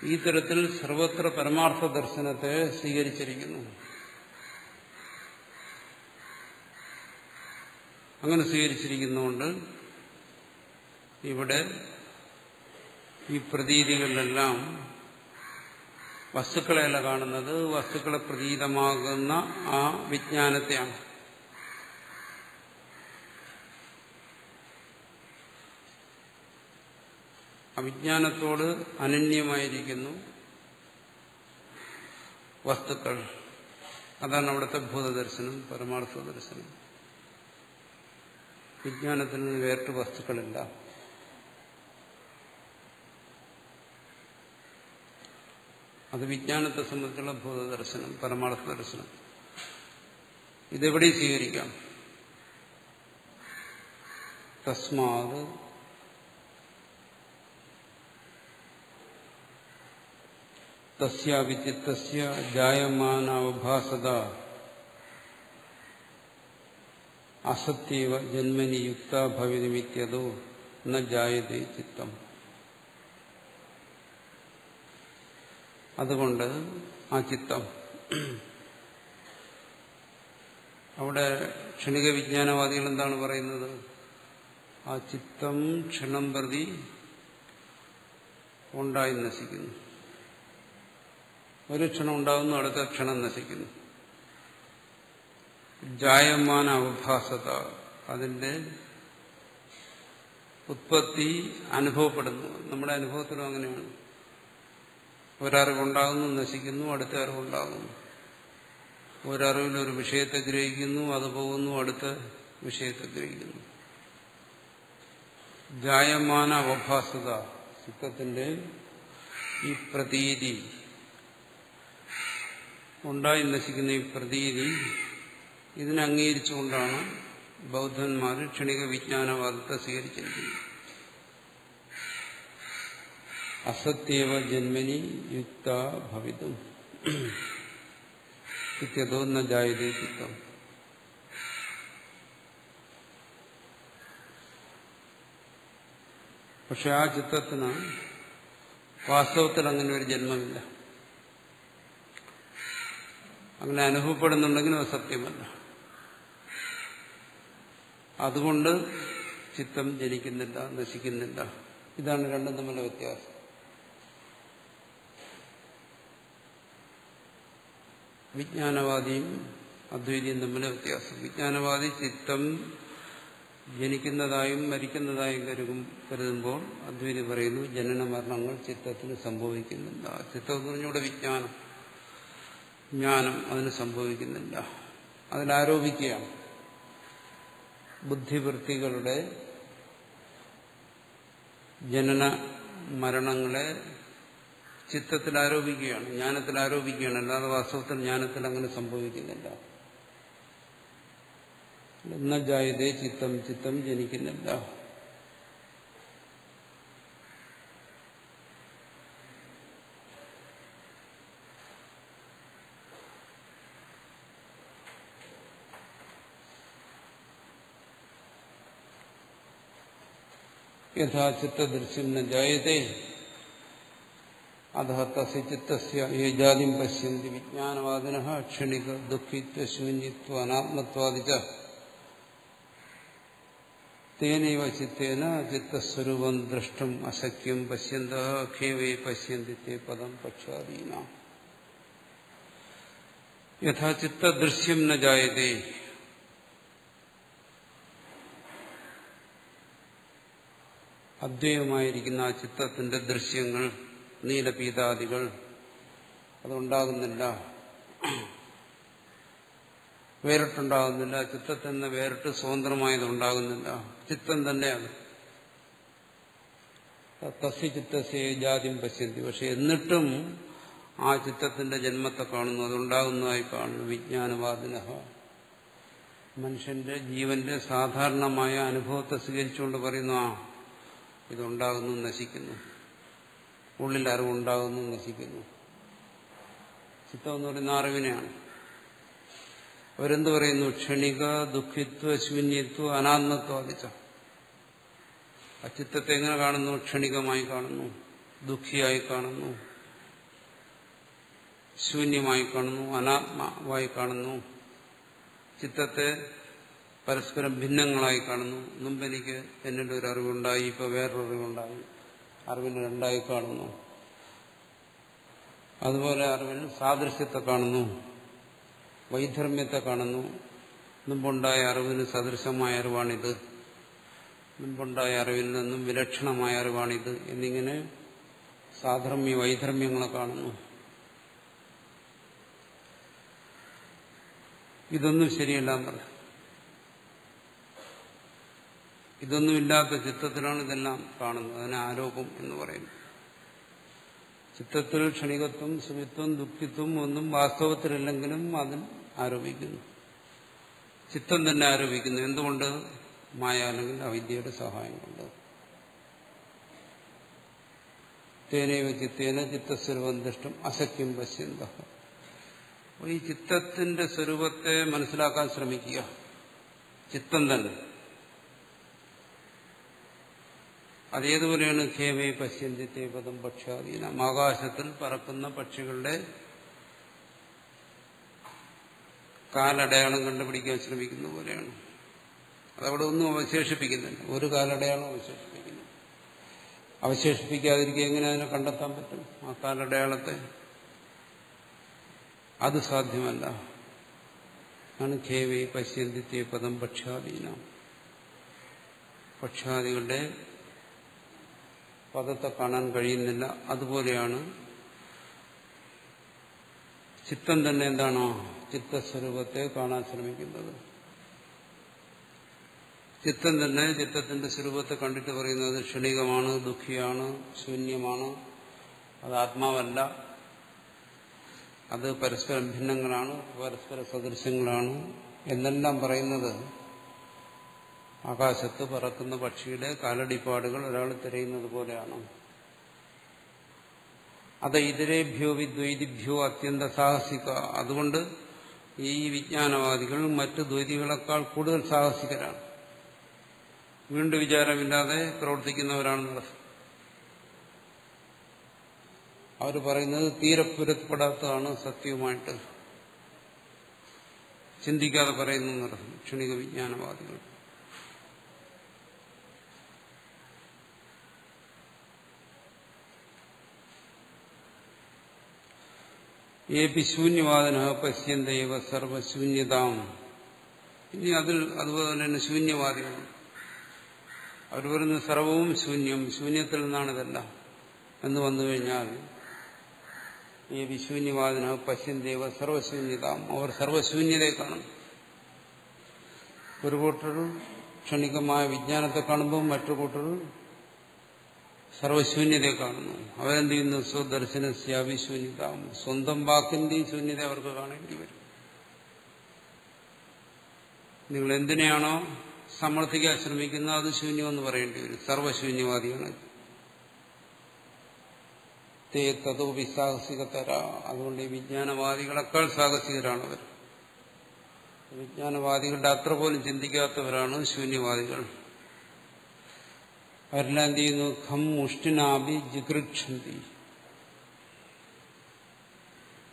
ഈ തരത്തിൽ സർവത്ര പരമാർത്ഥ ദർശനത്തെ സ്വീകരിച്ചിരിക്കുന്നു. അങ്ങനെ സ്വീകരിച്ചിരിക്കുന്നതുകൊണ്ട് ഇവിടെ ഈ പ്രതീതികളിലെല്ലാം വസ്തുക്കളെയല്ല കാണുന്നത്, വസ്തുക്കളെ പ്രതീതമാകുന്ന ആ വിജ്ഞാനത്തെയാണ്. അവിജ്ഞാനത്തോട് അനന്യമായിരിക്കുന്നു വസ്തുക്കൾ. അതാണ് അവിടുത്തെ ഭൂതദർശനം, പരമാർത്ഥ ദർശനം. വിജ്ഞാനത്തിൽ നിന്ന് വേറിട്ട് വസ്തുക്കളില്ല. അത് വിജ്ഞാനത്തെ സംബന്ധിച്ചുള്ള ഭൂതദർശനം, പരമാർത്ഥ ദർശനം. ഇതെവിടെ സ്വീകരിക്കാം? തസ്മാത് തസ്യാവിചിത്തസ്യ ജായമാനാവഭാസത അസത്യവ ജന്മനി യുക്ത ഭവിതമിത്യതോ ന ജായതേ ചിത്തം. അതുകൊണ്ട് ആ ചിത്തം അവിടെ ക്ഷണിക വിജ്ഞാനവാദികൾ എന്താണ് പറയുന്നത്? ആ ചിത്തം ക്ഷണം പ്രതി ഉണ്ടായി നശിക്കുന്നു. ഒരു ക്ഷണം ഉണ്ടാകുന്നു, അടുത്ത ക്ഷണം നശിക്കുന്നു. ജായമാന അവഭാസത, അതിന്റെ ഉത്പത്തി അനുഭവപ്പെടുന്നു. നമ്മുടെ അനുഭവത്തിലും അങ്ങനെയാണ്. ഒരറിവുണ്ടാകുന്നു, നശിക്കുന്നു, അടുത്ത അറിവുണ്ടാകുന്നു. ഒരറിവിൽ ഒരു വിഷയത്തെ ഗ്രഹിക്കുന്നു, അത് പോകുന്നു, അടുത്ത വിഷയത്തെ ഗ്രഹിക്കുന്നു. ജായമാന അവഭാസത, ചിത്തത്തിന്റെ ഈ പ്രതീതി, ഉണ്ടായി നശിക്കുന്ന ഈ പ്രതീതി, ഇതിനെ അംഗീകരിച്ചുകൊണ്ടാണ് ബൗദ്ധന്മാർ ക്ഷണിക വിജ്ഞാനവാദത്തെ സ്വീകരിച്ചിരിക്കുന്നത്. അസത്യേവ ജന്മനി യുക്ത ഭവിതും ഇത്യതോ ന ജായതേ ചിത്തം. പക്ഷെ ആ ചിത്തത്തിന് വാസ്തവത്തിൽ അങ്ങനെ ഒരു ജന്മമില്ല. അങ്ങനെ അനുഭവപ്പെടുന്നുണ്ടെങ്കിലും അത് സത്യമല്ല. അതുകൊണ്ട് ചിത്തം ജനിക്കുന്നില്ല, നശിക്കുന്നില്ല. ഇതാണ് രണ്ടും തമ്മിലുള്ള വ്യത്യാസം. വിജ്ഞാനവാദിയും അദ്വൈതിയും തമ്മിലെ വ്യത്യാസം. വിജ്ഞാനവാദി ചിത്തം ജനിക്കുന്നതായും മരിക്കുന്നതായും കരുതുമ്പോൾ അദ്വൈതി പറയുന്നു ജനന മരണങ്ങൾ ചിത്തത്തിന് സംഭവിക്കുന്നില്ല. ചിത്തം എന്ന് പറഞ്ഞൂടെ വിജ്ഞാനം, ജ്ഞാനം അതിന് സംഭവിക്കുന്നില്ല. അതിലാരോപിക്കുകയാണ്. ബുദ്ധിവൃത്തികളുടെ ജനന മരണങ്ങളെ ചിത്തത്തിൽ ആരോപിക്കുകയാണ്, ജ്ഞാനത്തിൽ ആരോപിക്കുകയാണ്. അല്ലാതെ വാസ്തവത്തിൽ ജ്ഞാനത്തിൽ അങ്ങനെ സംഭവിക്കുന്നില്ല. ന ജായതേ ചിത്തം, ചിത്തം ജനിക്കുന്നില്ല. യഥാ ചിത്തദൃശ്യം ന ജായതേ അധ തസ്യ ചിത്തസ്യ ഏജാതിം പശ്യന്തി വിജ്ഞാനവാദിനഃ ക്ഷണിക ദുഃഖിത്വ ശൂന്യത്വ അനാത്മത്വാദിച തേനൈവ ചിത്തേന ചിത്തസ്വരൂപം ദ്രഷ്ടും അശക്യം പശ്യന്തഃ ഖേവേ പശ്യന്തി തേ പദം പക്ഷാദീനാം. യഥാ ചിത്തദൃശ്യം ന ജായതേ, അദ്വൈതമായിരിക്കുന്ന ആ ചിത്തത്തിന്റെ ദൃശ്യങ്ങൾ, നീലപീതാദികൾ, അതുണ്ടാകുന്നില്ല, വേറിട്ടുണ്ടാകുന്നില്ല. ചിത്തത്തിൽ നിന്ന് വേറിട്ട് സ്വതന്ത്രമായതുണ്ടാകുന്നില്ല. ചിത്തം തന്നെയാണ്. തസ്യ ചിത്തസ്യ ജാതിം പശ്യന്തി. പക്ഷെ എന്നിട്ടും ആ ചിത്തത്തിന്റെ ജന്മത്തെ കാണുന്നു, അതുണ്ടാകുന്നതായി കാണുന്നു. വിജ്ഞാനവാദിനഃ, മനുഷ്യന്റെ ജീവന്റെ സാധാരണമായ അനുഭവത്തെ സ്വീകരിച്ചുകൊണ്ട് പറയുന്നു, ആ ഇതുണ്ടാകുന്നു, നശിക്കുന്നു. ഉള്ളിൽ അറിവുണ്ടാകുന്നു, നശിക്കുന്നു. ചിത്തം എന്ന് പറയുന്ന അറിവിനെയാണ്. അവരെന്ത് പറയുന്നു? ക്ഷണിക ദുഃഖിത്വ ശൂന്യത്വ അനാത്മത്വാദിച്ച. ആ ചിത്തത്തെ എങ്ങനെ കാണുന്നു? ക്ഷണികമായി കാണുന്നു, ദുഃഖിയായി കാണുന്നു, ശൂന്യമായി കാണുന്നു, അനാത്മാവായി കാണുന്നു. ചിത്തത്തെ പരസ്പരം ഭിന്നങ്ങളായി കാണുന്നു. മുമ്പ് എനിക്ക് എന്നിന്റെ ഒരു അറിവുണ്ടായി, ഇപ്പൊ വേറൊരു അറിവുണ്ടായി. അറിവിന് രണ്ടായി കാണുന്നു. അതുപോലെ അറിവിൽ സാദൃശ്യത്തെ കാണുന്നു, വൈധർമ്മ്യത്തെ കാണുന്നു. മുമ്പുണ്ടായ അറിവിന് സദൃശമായ അറിവാണിത്, മുമ്പുണ്ടായ അറിവിൽ നിന്നും വിലക്ഷണമായ അറിവാണിത് എന്നിങ്ങനെ സാധർമ്മ്യ വൈധർമ്മ്യങ്ങളെ കാണുന്നു. ഇതൊന്നും ശരിയല്ല എന്നല്ല. ഇതൊന്നുമില്ലാത്ത ചിത്തത്തിലാണ് ഇതെല്ലാം കാണുന്നത്. അതിനെ ആരോപം എന്ന് പറയുന്നു. ചിത്തത്തിൽ ക്ഷണികത്വം, സുഖിത്വം, ദുഃഖിത്വം ഒന്നും വാസ്തവത്തിലില്ലെങ്കിലും അതിൽ ആരോപിക്കുന്നു. ചിത്തം തന്നെ ആരോപിക്കുന്നു. എന്തുകൊണ്ട്? മായ അല്ലെങ്കിൽ അവിദ്യയുടെ സഹായം കൊണ്ട്. തേനൈവ ചിത്തേന ചിത്തസ്വരൂപം ദൃഷ്ടം അശക്യം പശ്യന്തഃ. ഈ ചിത്തത്തിന്റെ സ്വരൂപത്തെ മനസ്സിലാക്കാൻ ശ്രമിക്കുക. ചിത്തം തന്നെ അതേതുപോലെയാണ് ഖേവേ പശ്യന്തി പദം പക്ഷാദീനം. ആകാശത്തിൽ പറക്കുന്ന പക്ഷികളുടെ കാലടയാളം കണ്ടുപിടിക്കാൻ ശ്രമിക്കുന്ന പോലെയാണ്. അതവിടെ ഒന്നും അവശേഷിപ്പിക്കുന്നില്ല. ഒരു കാലടയാളം അവശേഷിപ്പിക്കുന്നു. അവശേഷിപ്പിക്കാതിരിക്കുക എങ്ങനെ അതിനെ കണ്ടെത്താൻ പറ്റും? ആ കാലടയാളത്തെ അത് സാധ്യമല്ല. ആണ് ഖേവേ പശ്യന്തിത്യ പദം പക്ഷാദീനാം. പക്ഷാദികളുടെ പദത്തെ കാണാൻ കഴിയുന്നില്ല. അതുപോലെയാണ് ചിത്തം തന്നെ എന്താണോ ചിത്തസ്വരൂപത്തെ കാണാൻ ശ്രമിക്കുന്നത്. ചിത്തം തന്നെ ചിത്തത്തിന്റെ സ്വരൂപത്തെ കണ്ടിട്ട് പറയുന്നത് ക്ഷണികമാണ്, ദുഃഖിയാണ്, ശൂന്യമാണ്, അത് ആത്മാവല്ല, അത് പരസ്പരം ഭിന്നങ്ങളാണ്, പരസ്പര സദൃശ്യങ്ങളാണ് എന്നെല്ലാം പറയുന്നത് ആകാശത്ത് പറക്കുന്ന പക്ഷിയുടെ കാലടിപ്പാടുകൾ ഒരാൾ തിരയുന്നത് പോലെയാണ്. അത് ഇതരേഭ്യോ വിദ്വൈതിഭ്യോ അത്യന്ത സാഹസിക. അതുകൊണ്ട് ഈ വിജ്ഞാനവാദികൾ മറ്റു ദ്വൈതികളെക്കാൾ കൂടുതൽ സാഹസികരാണ്. വീണ്ടും വിചാരമില്ലാതെ പ്രവർത്തിക്കുന്നവരാണെന്നർത്ഥം. അവർ പറയുന്നത് തീരെ പുരപ്പെടാത്തതാണ് സത്യവുമായിട്ട് ചിന്തിക്കാതെ പറയുന്നു എന്നർത്ഥം ക്ഷണിക വിജ്ഞാനവാദികൾ. ഏപി ശൂന്യവാദന പശ്യന്തേവ സർവശൂന്യതാം. ഇനി അതുപോലെ തന്നെ ശൂന്യവാദികൾ അവർ പറയുന്ന സർവവും ശൂന്യം, ശൂന്യത്തിൽ നിന്നാണ് ഇതെല്ലാം എന്ന് വന്നു കഴിഞ്ഞാൽ ഏപി ശൂന്യവാദന പശ്യന്തേവ സർവശൂന്യതാം. അവർ സർവശൂന്യതയെ കാണും. ഒരു കൂട്ടർ ക്ഷണികമായ വിജ്ഞാനത്തെ കാണുമ്പോൾ മറ്റു കൂട്ടർ സർവശൂന്യതയെ കാണുന്നു. അവരെന്ത് ചെയ്യുന്നു? സ്വദർശനസ്യാവിശൂന്യത. സ്വന്തം വാക്കിന്റെയും ശൂന്യത അവർക്ക് കാണേണ്ടി വരും. നിങ്ങൾ എന്തിനെയാണോ സമർത്ഥിക്കാൻ ശ്രമിക്കുന്നത് അത് ശൂന്യമെന്ന് പറയേണ്ടി വരും. സർവശൂന്യവാദിയാണ്. തതോപി സാഹസികതര. അതുകൊണ്ട് ഈ വിജ്ഞാനവാദികളെക്കാൾ സാഹസികരാണവർ. വിജ്ഞാനവാദികളുടെ അത്ര പോലും ചിന്തിക്കാത്തവരാണ് ശൂന്യവാദികൾ. അവരെല്ലാം എന്ത് ചെയ്യുന്നു? ഖം മുഷ്ടിനാഭി ജിഗൃക്ഷന്തി.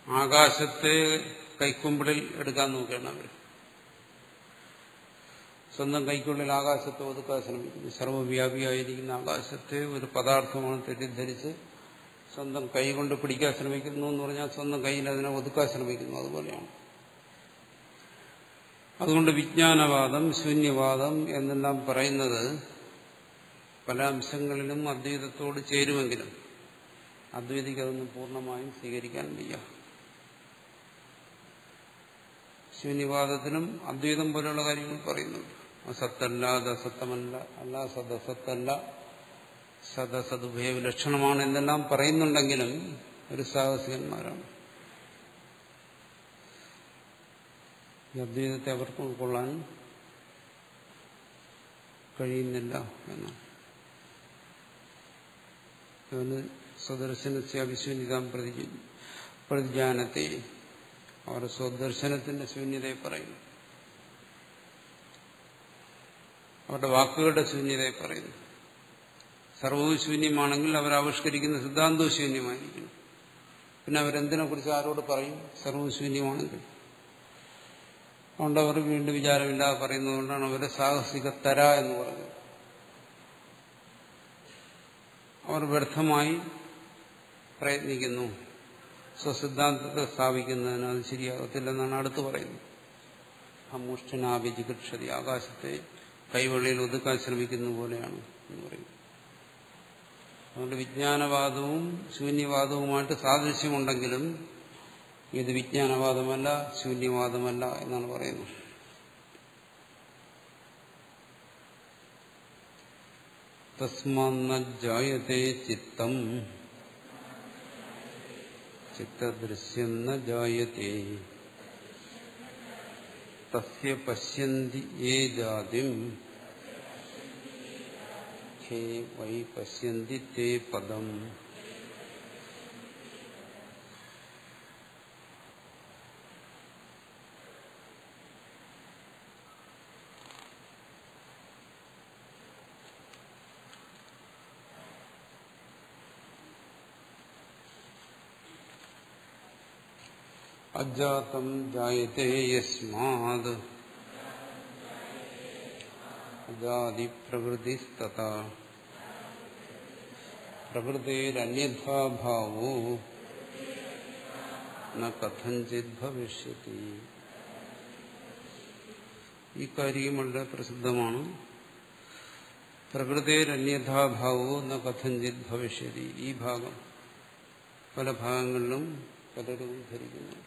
ആകാശത്തെ കൈക്കുമ്പിളിൽ എടുക്കാൻ നോക്കുകയാണ് അവർ. സ്വന്തം കൈക്കുള്ളിൽ ആകാശത്തെ ഒതുക്കാൻ ശ്രമിക്കുന്നു. സർവ്വവ്യാപിയായിരിക്കുന്ന ആകാശത്തെ ഒരു പദാർത്ഥമാണ് തെറ്റിദ്ധരിച്ച് സ്വന്തം കൈ കൊണ്ട് പിടിക്കാൻ ശ്രമിക്കുന്നു എന്ന് പറഞ്ഞാൽ സ്വന്തം കൈയിൽ അതിനെ ഒതുക്കാൻ ശ്രമിക്കുന്നു. അതുപോലെയാണ്. അതുകൊണ്ട് വിജ്ഞാനവാദം, ശൂന്യവാദം എന്നെല്ലാം പറയുന്നത് പല അംശങ്ങളിലും അദ്വൈതത്തോട് ചേരുമെങ്കിലും അദ്വൈതിക്ക് അതൊന്നും പൂർണ്ണമായും സ്വീകരിക്കാൻ വയ്യ. ശൂന്യവാദത്തിനും അദ്വൈതം പോലെയുള്ള കാര്യങ്ങൾ പറയുന്നുണ്ട്. അസത്തല്ല, ദസത്തമല്ല, അല്ല സദസത്തല്ല, സദസദുഭയ ലക്ഷണമാണ് എന്നെല്ലാം പറയുന്നുണ്ടെങ്കിലും ഒരു സാഹസികന്മാരാണ്. ഈ അദ്വൈതത്തെ അവർക്ക് ഉൾക്കൊള്ളാൻ കഴിയുന്നില്ല എന്നാണ്. സ്വദർശനസ്യാവിശൂന്യതാം പ്രതിജ്ഞാനത്തെ അവർ സ്വദർശനത്തിന്റെ ശൂന്യതയെ പറയുന്നു. അവരുടെ വാക്കുകളുടെ ശൂന്യതയെ പറയുന്നു. സർവവും ശൂന്യമാണെങ്കിൽ അവർ ആവിഷ്കരിക്കുന്ന സിദ്ധാന്തവും ശൂന്യമായിരിക്കണം. പിന്നെ അവരെന്തിനെ കുറിച്ച് ആരോട് പറയും? സർവവും ശൂന്യമാണെങ്കിൽ. അതുകൊണ്ട് അവർ വീണ്ടും വിചാരമില്ലാതെ പറയുന്നതുകൊണ്ടാണ് അവരെ സാഹസികതര എന്ന് പറയുന്നത്. അവർ വ്യർത്ഥമായി പ്രയത്നിക്കുന്നു സ്വസിദ്ധാന്തത്തെ സ്ഥാപിക്കുന്നതിന്. അത് ശരിയാകത്തില്ലെന്നാണ് അടുത്ത് പറയുന്നത്. ഹമുഷ്ഠനാഭിജിഗൃക്ഷതി. ആകാശത്തെ കൈവെളിയിൽ ഒതുക്കാൻ ശ്രമിക്കുന്ന പോലെയാണ് എന്ന് പറയുന്നത്. അതുകൊണ്ട് വിജ്ഞാനവാദവും ശൂന്യവാദവുമായിട്ട് സാദൃശ്യമുണ്ടെങ്കിലും ഇത് വിജ്ഞാനവാദമല്ല, ശൂന്യവാദമല്ല എന്നാണ് പറയുന്നത്. തസ്മാന്നജായതേ ചിത്തം ചിത്തദൃശ്യം ന ജായതേ തസ്യ പശ്യന്തി യേ ജാതിം ഖേ വൈ പശ്യന്തി തേ പദം. അജാതം ജായതേ യസ്മാത് അജാതി പ്രകൃതിസ്തഥാ പ്രകൃതേരന്യഥാ ഭാവോ ന കഥഞ്ചിത് ഭവിഷ്യതി. ഈ കാര്യം വളരെ പ്രസിദ്ധമാണ്. പ്രകൃതേരന്യഥാ ഭാവോ ന കഥഞ്ചിത് ഭവിഷ്യതി. ഈ ഭാഗം പല ഭാഗങ്ങളിലും പലരും ധരിക്കുന്നു.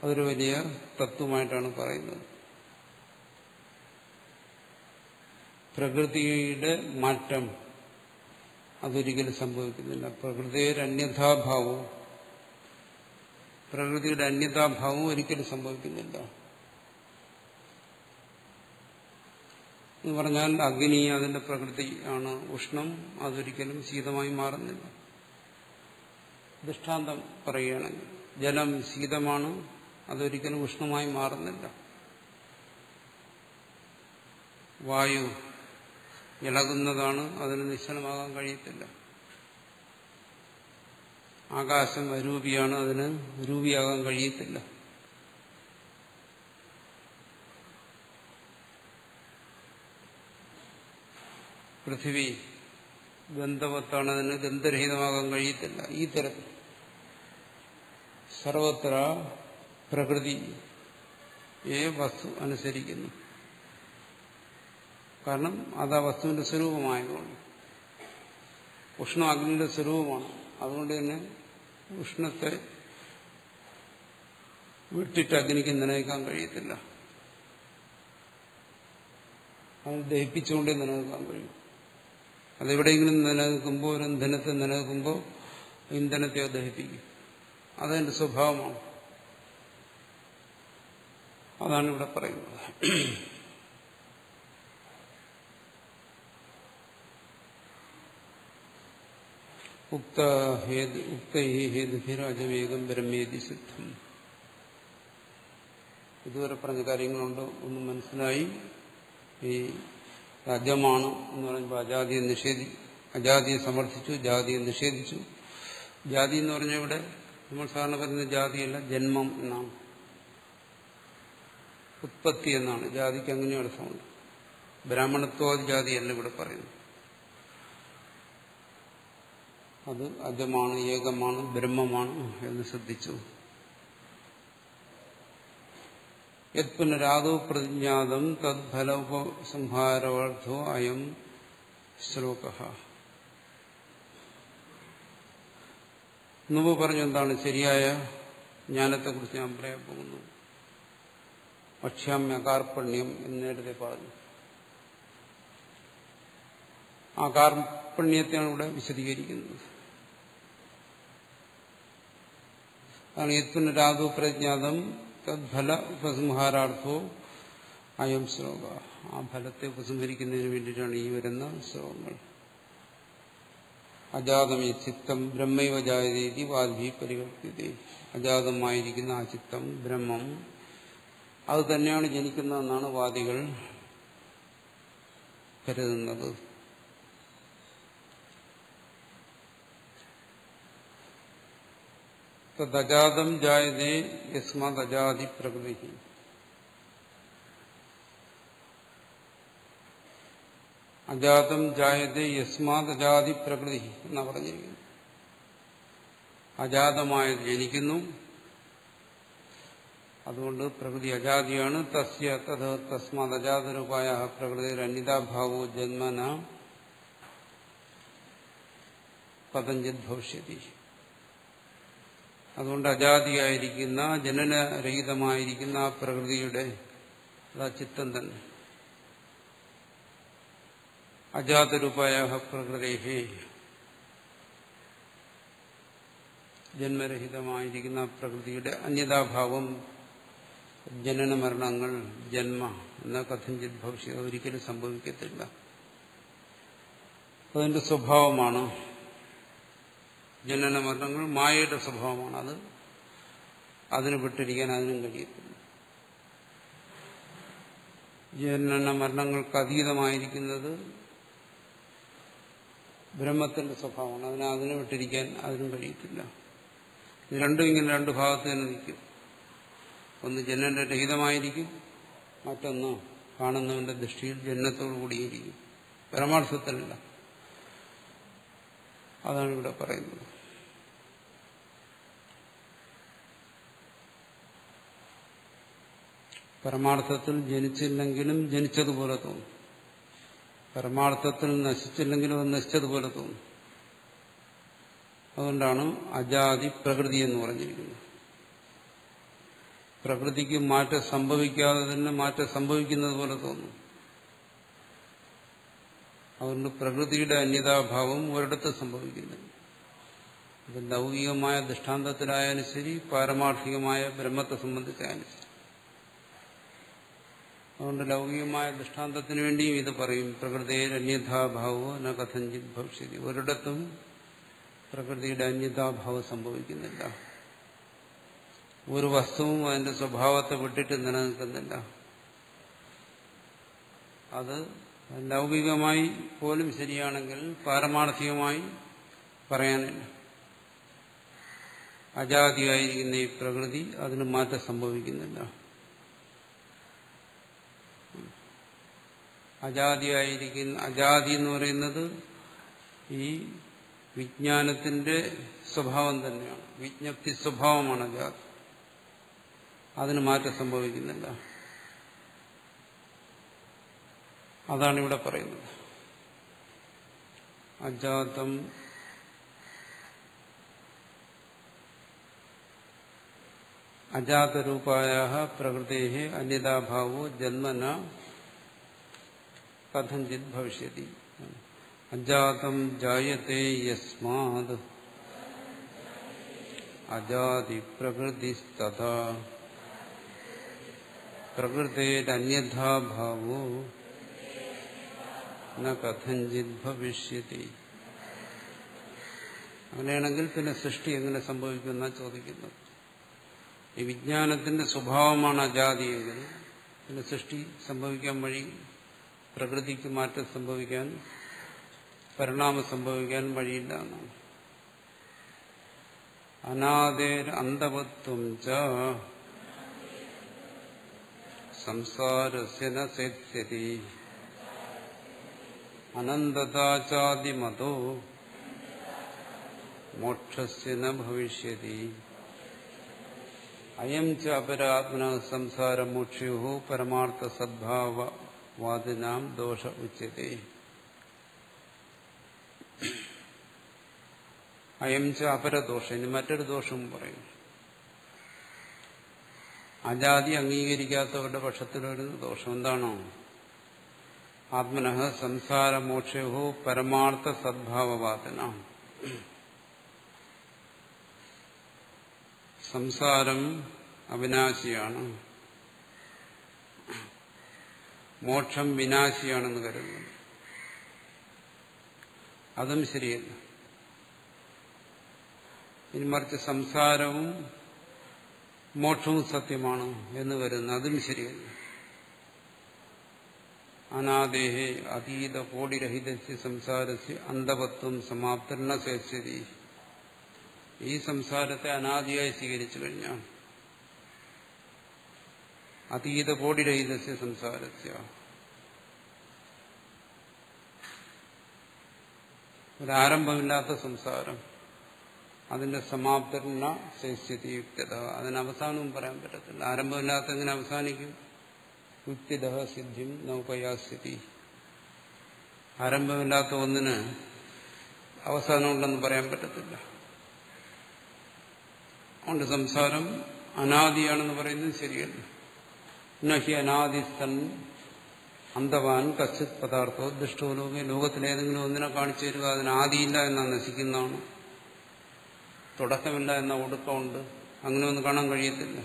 അതൊരു വലിയ തത്വമായിട്ടാണ് പറയുന്നത്. പ്രകൃതിയുടെ മാറ്റം അതൊരിക്കലും സംഭവിക്കുന്നില്ല. പ്രകൃതിരന്യഥാഭാവവും പ്രകൃതിയുടെ അന്യതാഭാവവും ഒരിക്കലും സംഭവിക്കുന്നില്ല എന്ന് പറഞ്ഞാൽ അഗ്നി അതിന്റെ പ്രകൃതി ആണ് ഉഷ്ണം, അതൊരിക്കലും ശീതമായി മാറുന്നില്ല. ദൃഷ്ടാന്തം പറയുകയാണെങ്കിൽ ജലം ശീതമാണ്, അതൊരിക്കലും ഉഷ്ണമായി മാറുന്നില്ല. വായു ഇളകുന്നതാണ്, അതിന് നിശ്ചലമാകാൻ കഴിയത്തില്ല. ആകാശം അരൂപിയാണ്, അതിന് രൂപിയാകാൻ കഴിയത്തില്ല. പൃഥിവി ഗന്ധവത്താണ്, അതിന് ഗന്ധരഹിതമാകാൻ കഴിയത്തില്ല. ഈ തരത്തിൽ സർവത്ര പ്രകൃതിയെ വസ്തു അനുസരിക്കുന്നു. കാരണം അത് ആ വസ്തുവിന്റെ സ്വരൂപമായതുകൊണ്ട്. ഉഷ്ണം അഗ്നിയുടെ സ്വരൂപമാണ്. അതുകൊണ്ട് തന്നെ ഉഷ്ണത്തെ വിട്ടിട്ട് അഗ്നിക്ക് നിലനിൽക്കാൻ കഴിയത്തില്ല. അത് ദഹിപ്പിച്ചുകൊണ്ടേ നിലനിൽക്കാൻ കഴിയും. അതെവിടെയെങ്കിലും നിലനിൽക്കുമ്പോൾ, ഒരു ഇന്ധനത്തെ നിലനിൽക്കുമ്പോൾ ഇന്ധനത്തെ ദഹിപ്പിക്കും. അതതിന്റെ സ്വഭാവമാണ്. അതാണ് ഇവിടെ പറയുന്നത്. ഉക്തഹേതുഭിരാജവേഗം ബ്രഹ്മേതി സിദ്ധം. ഇതുവരെ പറഞ്ഞ കാര്യങ്ങളുണ്ട്, ഒന്നും മനസ്സിലായി. ഈ അജമാണ് എന്ന് പറയുമ്പോൾ അജാതിയെ സമർത്ഥിച്ചു, ജാതിയെ നിഷേധിച്ചു. ജാതി എന്ന് പറഞ്ഞാൽ ഇവിടെ നമ്മൾ സാധാരണ പറയുന്ന ജാതിയല്ല, ജന്മം എന്നാണ്, ഉത്പത്തി എന്നാണ്. ജാതിക്ക് അങ്ങനെ അർത്ഥമുണ്ട്. ബ്രാഹ്മണത്വാദി ജാതിയല്ല ഇവിടെ പറയുന്നത്. അത് അജമാണ്, ഏകമാണ്, ബ്രഹ്മമാണ് എന്ന് ശ്രദ്ധിച്ചു. യത് പുനരാദോ പ്രതിജ്ഞാതം തദ്ഫലോപസംഹാരാർത്ഥോ അയം ശ്ലോകഃ. മുമ്പ് പറഞ്ഞു എന്താണ് ശരിയായ ജ്ഞാനത്തെക്കുറിച്ച് ഞാൻ പറയാൻ പോകുന്നു. ഭക്ഷ്യാമ്യകാർപ്പണ്യം എന്ന് നേരത്തെ പറഞ്ഞു. ആ കാർപ്പണ്യത്തെയാണ് ഇവിടെ വിശദീകരിക്കുന്നത്. അതാണ് യത് പുനരാദോ പ്രജ്ഞാതം തദ്ഫല ഉപസംഹാരാർത്ഥോ അയം ശ്ലോക. ആ ഫലത്തെ ഉപസംഹരിക്കുന്നതിന് വേണ്ടിയിട്ടാണ് ഈ വരുന്ന ശ്ലോകങ്ങൾ. അജാതമേ ചിത്തം ബ്രഹ്മൈവ ജായതേതി വാദ്ഭി പരികൽപ്യതേ. അജാതമായിരിക്കുന്ന ആ ചിത്തം ബ്രഹ്മം അത് തന്നെയാണ് ജനിക്കുന്നതെന്നാണ് വാദികൾ കരുതുന്നത്. തദജാതം ജായതേ യസ്മാത് അജാതി പ്രകൃതി. അജാതം ജായതേ യസ്മാത് അജാതി പ്രകൃതി എന്നാ പറഞ്ഞിരിക്കുന്നു. അജാതമായത് ജനിക്കുന്നു, അതുകൊണ്ട് പ്രകൃതി അജാതിയാണ്. തസ്യ തസ്മാത് അജാതരൂപായ പ്രകൃതിർ അന്യതാഭാവോ ജന്മന കഥഞ്ചിത് ഭവിഷ്യതി. അതുകൊണ്ട് അജാതിയായിരിക്കുന്ന ജനനരഹിതമായിരിക്കുന്ന ആ പ്രകൃതിയുടെ ചിത്തം തന്നെ അജാതരൂപായ പ്രകൃതേഹേ ജന്മരഹിതമായിരിക്കുന്ന പ്രകൃതിയുടെ അന്യതാഭാവം ജനന മരണങ്ങൾ ജന്മ എന്ന കഥഞ്ചിത് ഭവിഷ്യത് ഒരിക്കലും സംഭവിക്കത്തില്ല. അതിന്റെ സ്വഭാവമാണ്. ജനന മരണങ്ങൾ മായയുടെ സ്വഭാവമാണ്. അതിന് വിട്ടിരിക്കാൻ അതിനും കഴിയത്തില്ല. ജനന മരണങ്ങൾക്ക് അതീതമായിരിക്കുന്നത് ബ്രഹ്മത്തിന്റെ സ്വഭാവമാണ്. അതിനെ വിട്ടിരിക്കാൻ അതിനും കഴിയത്തില്ല. രണ്ടും ഇങ്ങനെ രണ്ട് ഭാഗത്ത് തന്നെ നിൽക്കും. ഒന്ന് ജനനരഹിതമായിരിക്കും, മറ്റൊന്ന് കാണുന്നവന്റെ ദൃഷ്ടിയിൽ ജനനത്തോടു കൂടിയിരിക്കും. പരമാർത്ഥത്തിലല്ല. അതാണ് ഇവിടെ പറയുന്നത്. പരമാർത്ഥത്തിൽ ജനിച്ചില്ലെങ്കിലും ജനിച്ചതുപോലെ തോന്നും. പരമാർത്ഥത്തിൽ നശിച്ചില്ലെങ്കിലും അത് നശിച്ചതുപോലെ തോന്നും. അതുകൊണ്ടാണ് അജാതി പ്രകൃതി എന്ന് പറഞ്ഞിരിക്കുന്നത്. പ്രകൃതിക്ക് മാറ്റം സംഭവിക്കാതെ തന്നെ മാറ്റം സംഭവിക്കുന്നത് പോലെ തോന്നും. അതുകൊണ്ട് പ്രകൃതിയുടെ അന്യതാഭാവം ഒരിടത്ത് സംഭവിക്കുന്നില്ല. അത് ലൗകികമായ ദൃഷ്ടാന്തത്തിലായാലും ശരി, പാരമാർത്ഥികമായ ബ്രഹ്മത്തെ സംബന്ധിച്ചായാലും ശരി. അതുകൊണ്ട് ലൗകികമായ ദൃഷ്ടാന്തത്തിന് വേണ്ടിയും ഇത് പറയും. പ്രകൃതിയുടെ അന്യഥാഭാവോ ന കഥഞ്ചിത് ഭവിഷ്യതി. ഒരിടത്തും പ്രകൃതിയുടെ അന്യഥാഭാവം സംഭവിക്കുന്നില്ല. ഒരു വസ്തുവും അതിന്റെ സ്വഭാവത്തെ വിട്ടിട്ട് നിലനിൽക്കുന്നില്ല. അത് ലൗകികമായി പോലും ശരിയാണെങ്കിൽ പാരമാർത്ഥികമായി പറയാനില്ല. അജാതിയായിരിക്കുന്ന ഈ പ്രകൃതി അതിന് മാറ്റം സംഭവിക്കുന്നില്ല. അജാതി എന്ന് പറയുന്നത് ഈ വിജ്ഞാനത്തിന്റെ സ്വഭാവം തന്നെയാണ്. വിജ്ഞപ്തി സ്വഭാവമാണ് അജാതി. അതിന് മാറ്റം സംഭവിക്കുന്നില്ല. അതാണ് ഇവിടെ പറയുന്നത്. അജാതം അജാതരൂപായ പ്രകൃതേ അന്യതാഭാവോ ജന്മന കഥഞ്ചിത് ഭവിഷ്യതി. അജാതം ജായത്തെ യസ്മാത് അജാതി പ്രകൃതിസ്തഥാ പ്രകൃതേരന്യഥാഭാവോ ന കഥഞ്ചിത് ഭവിഷ്യതി. അങ്ങനെയാണെങ്കിൽ പിന്നെ സൃഷ്ടി എങ്ങനെ സംഭവിക്കുമെന്നാണ് ചോദിക്കുന്നത്. ഈ വിജ്ഞാനത്തിന്റെ സ്വഭാവമാണ് അജാതിയെങ്കിൽ പിന്നെ സൃഷ്ടി സംഭവിക്കാൻ വഴി, പ്രകൃതിക്ക് മാറ്റം സംഭവിക്കാൻ, പരിണാമം സംഭവിക്കാൻ വഴിയില്ല എന്നാണ്. അനാദേർ അന്തവത്വം ച സംസാരസ്യ ന സേത്സ്യതി അനന്തതാചാദിമതോ മോക്ഷസ്യ ന ഭവിഷ്യതി. അയം ച അപരാത്മന സംസാരമോക്ഷയോ പരമാർത്ഥ സദ്ഭാവവാദിനാം ദോഷ ഉച്യത്തെ. അയം ച അപരദോഷം. ഇനി മറ്റൊരു ദോഷവും പറയും. അജാതി അംഗീകരിക്കാത്തവരുടെ പക്ഷത്തിലൊരു ദോഷം എന്താണോ? ആത്മനഃ സംസാരമോക്ഷയോ പരമാർത്ഥ സദ്ഭാവവാദിനാം. സംസാരം അവിനാശിയാണ്, മോക്ഷം വിനാശിയാണെന്ന് കരുതുന്നു. അതും ശരിയല്ല. ഇനി മറിച്ച് സംസാരവും മോക്ഷവും സത്യമാണ് എന്ന് കരുതുന്നു. അതും ശരിയല്ല. അനാദേഹേ അതീത കോടിരഹിതസ്യ സംസാരസ്യ അന്തവത്വം സമാപ്തർണ ശേഷ്യതി. ഈ സംസാരത്തെ അനാദിയായി സ്വീകരിച്ചു കഴിഞ്ഞാൽ അതീത കോടിരഹിതസ്യ സംസാരസ്യ, ഒരാരംഭമില്ലാത്ത സംസാരം, അതിന്റെ സമാപ്തർണ ശേഷ്യതി യുക്തത. അതിന് അവസാനവും പറയാൻ പറ്റത്തില്ല. ആരംഭമില്ലാത്ത എങ്ങനെ അവസാനിക്കും? യുക്തിദ സിദ്ധിം നൗപയാസ്ഥിതി. ആരംഭമില്ലാത്ത ഒന്നിന് അവസാനമുണ്ടെന്ന് പറയാൻ പറ്റത്തില്ല. അതുകൊണ്ട് സംസാരം അനാദിയാണെന്ന് പറയുന്നത് ശരിയല്ല. നഹി അനാദിസ്ഥൻ അന്തവാൻ കശ്ചിത് പദാർത്ഥോ ദുഷ്ടോ ലോകെ. ലോകത്തിലേതെങ്കിലും ഒന്നിനെ കാണിച്ചു തരിക, അതിന് ആദിയില്ല എന്നാ നശിക്കുന്നതാണ്, തുടക്കമില്ല എന്ന ഒടുക്കമുണ്ട്, അങ്ങനെ ഒന്നും കാണാൻ കഴിയത്തില്ല.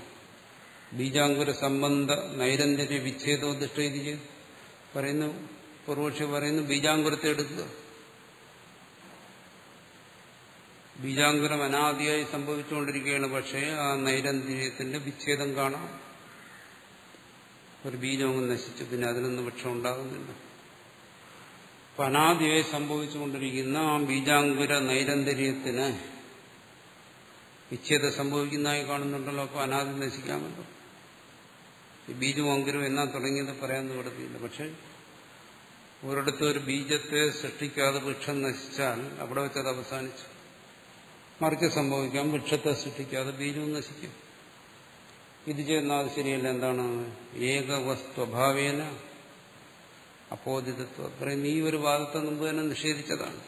ബീജാങ്കുര സംബന്ധ നൈരന്തര്യ വിച്ഛേദോ ദുഷ്ട പറയുന്നു. പൂർവക്ഷി പറയുന്നു ബീജാങ്കുരത്തെ എടുക്കുക. ബീജാങ്കുരം അനാദിയായി സംഭവിച്ചുകൊണ്ടിരിക്കുകയാണ്. പക്ഷേ ആ നൈരന്തര്യത്തിന്റെ വിച്ഛേദം കാണാം. ഒരു ബീജവും നശിച്ചു, പിന്നെ അതിലൊന്നും വൃക്ഷം ഉണ്ടാകുന്നില്ല. അപ്പൊ അനാദിയായി സംഭവിച്ചുകൊണ്ടിരിക്കുന്ന ആ ബീജാങ്കുര നൈരന്തര്യത്തിന് വിച്ഛേദം സംഭവിക്കുന്നതായി കാണുന്നുണ്ടല്ലോ, അപ്പോൾ അനാദി നശിക്കാമല്ലോ. ഈ ബീജവും അങ്കുരവും എന്നാ തുടങ്ങിയത് പറയാൻ നിവൃത്തിയില്ല. പക്ഷെ ഒരിടത്ത് ഒരു ബീജത്തെ സൃഷ്ടിക്കാതെ വൃക്ഷം നശിച്ചാൽ അവിടെ വെച്ചത് അവസാനിച്ചു. മറിച്ച് സംഭവിക്കാം, വൃക്ഷത്തെ സൃഷ്ടിക്കാതെ ബീജവും നശിക്കും. ഇത് ചെയ്യുന്ന അത് ശരിയല്ല. എന്താണ്? ഏകവസ്തുഭാവേന അബോധിതത്വം. പറയും, നീ ഒരു വാദത്തെ മുമ്പ് തന്നെ നിഷേധിച്ചതാണ്.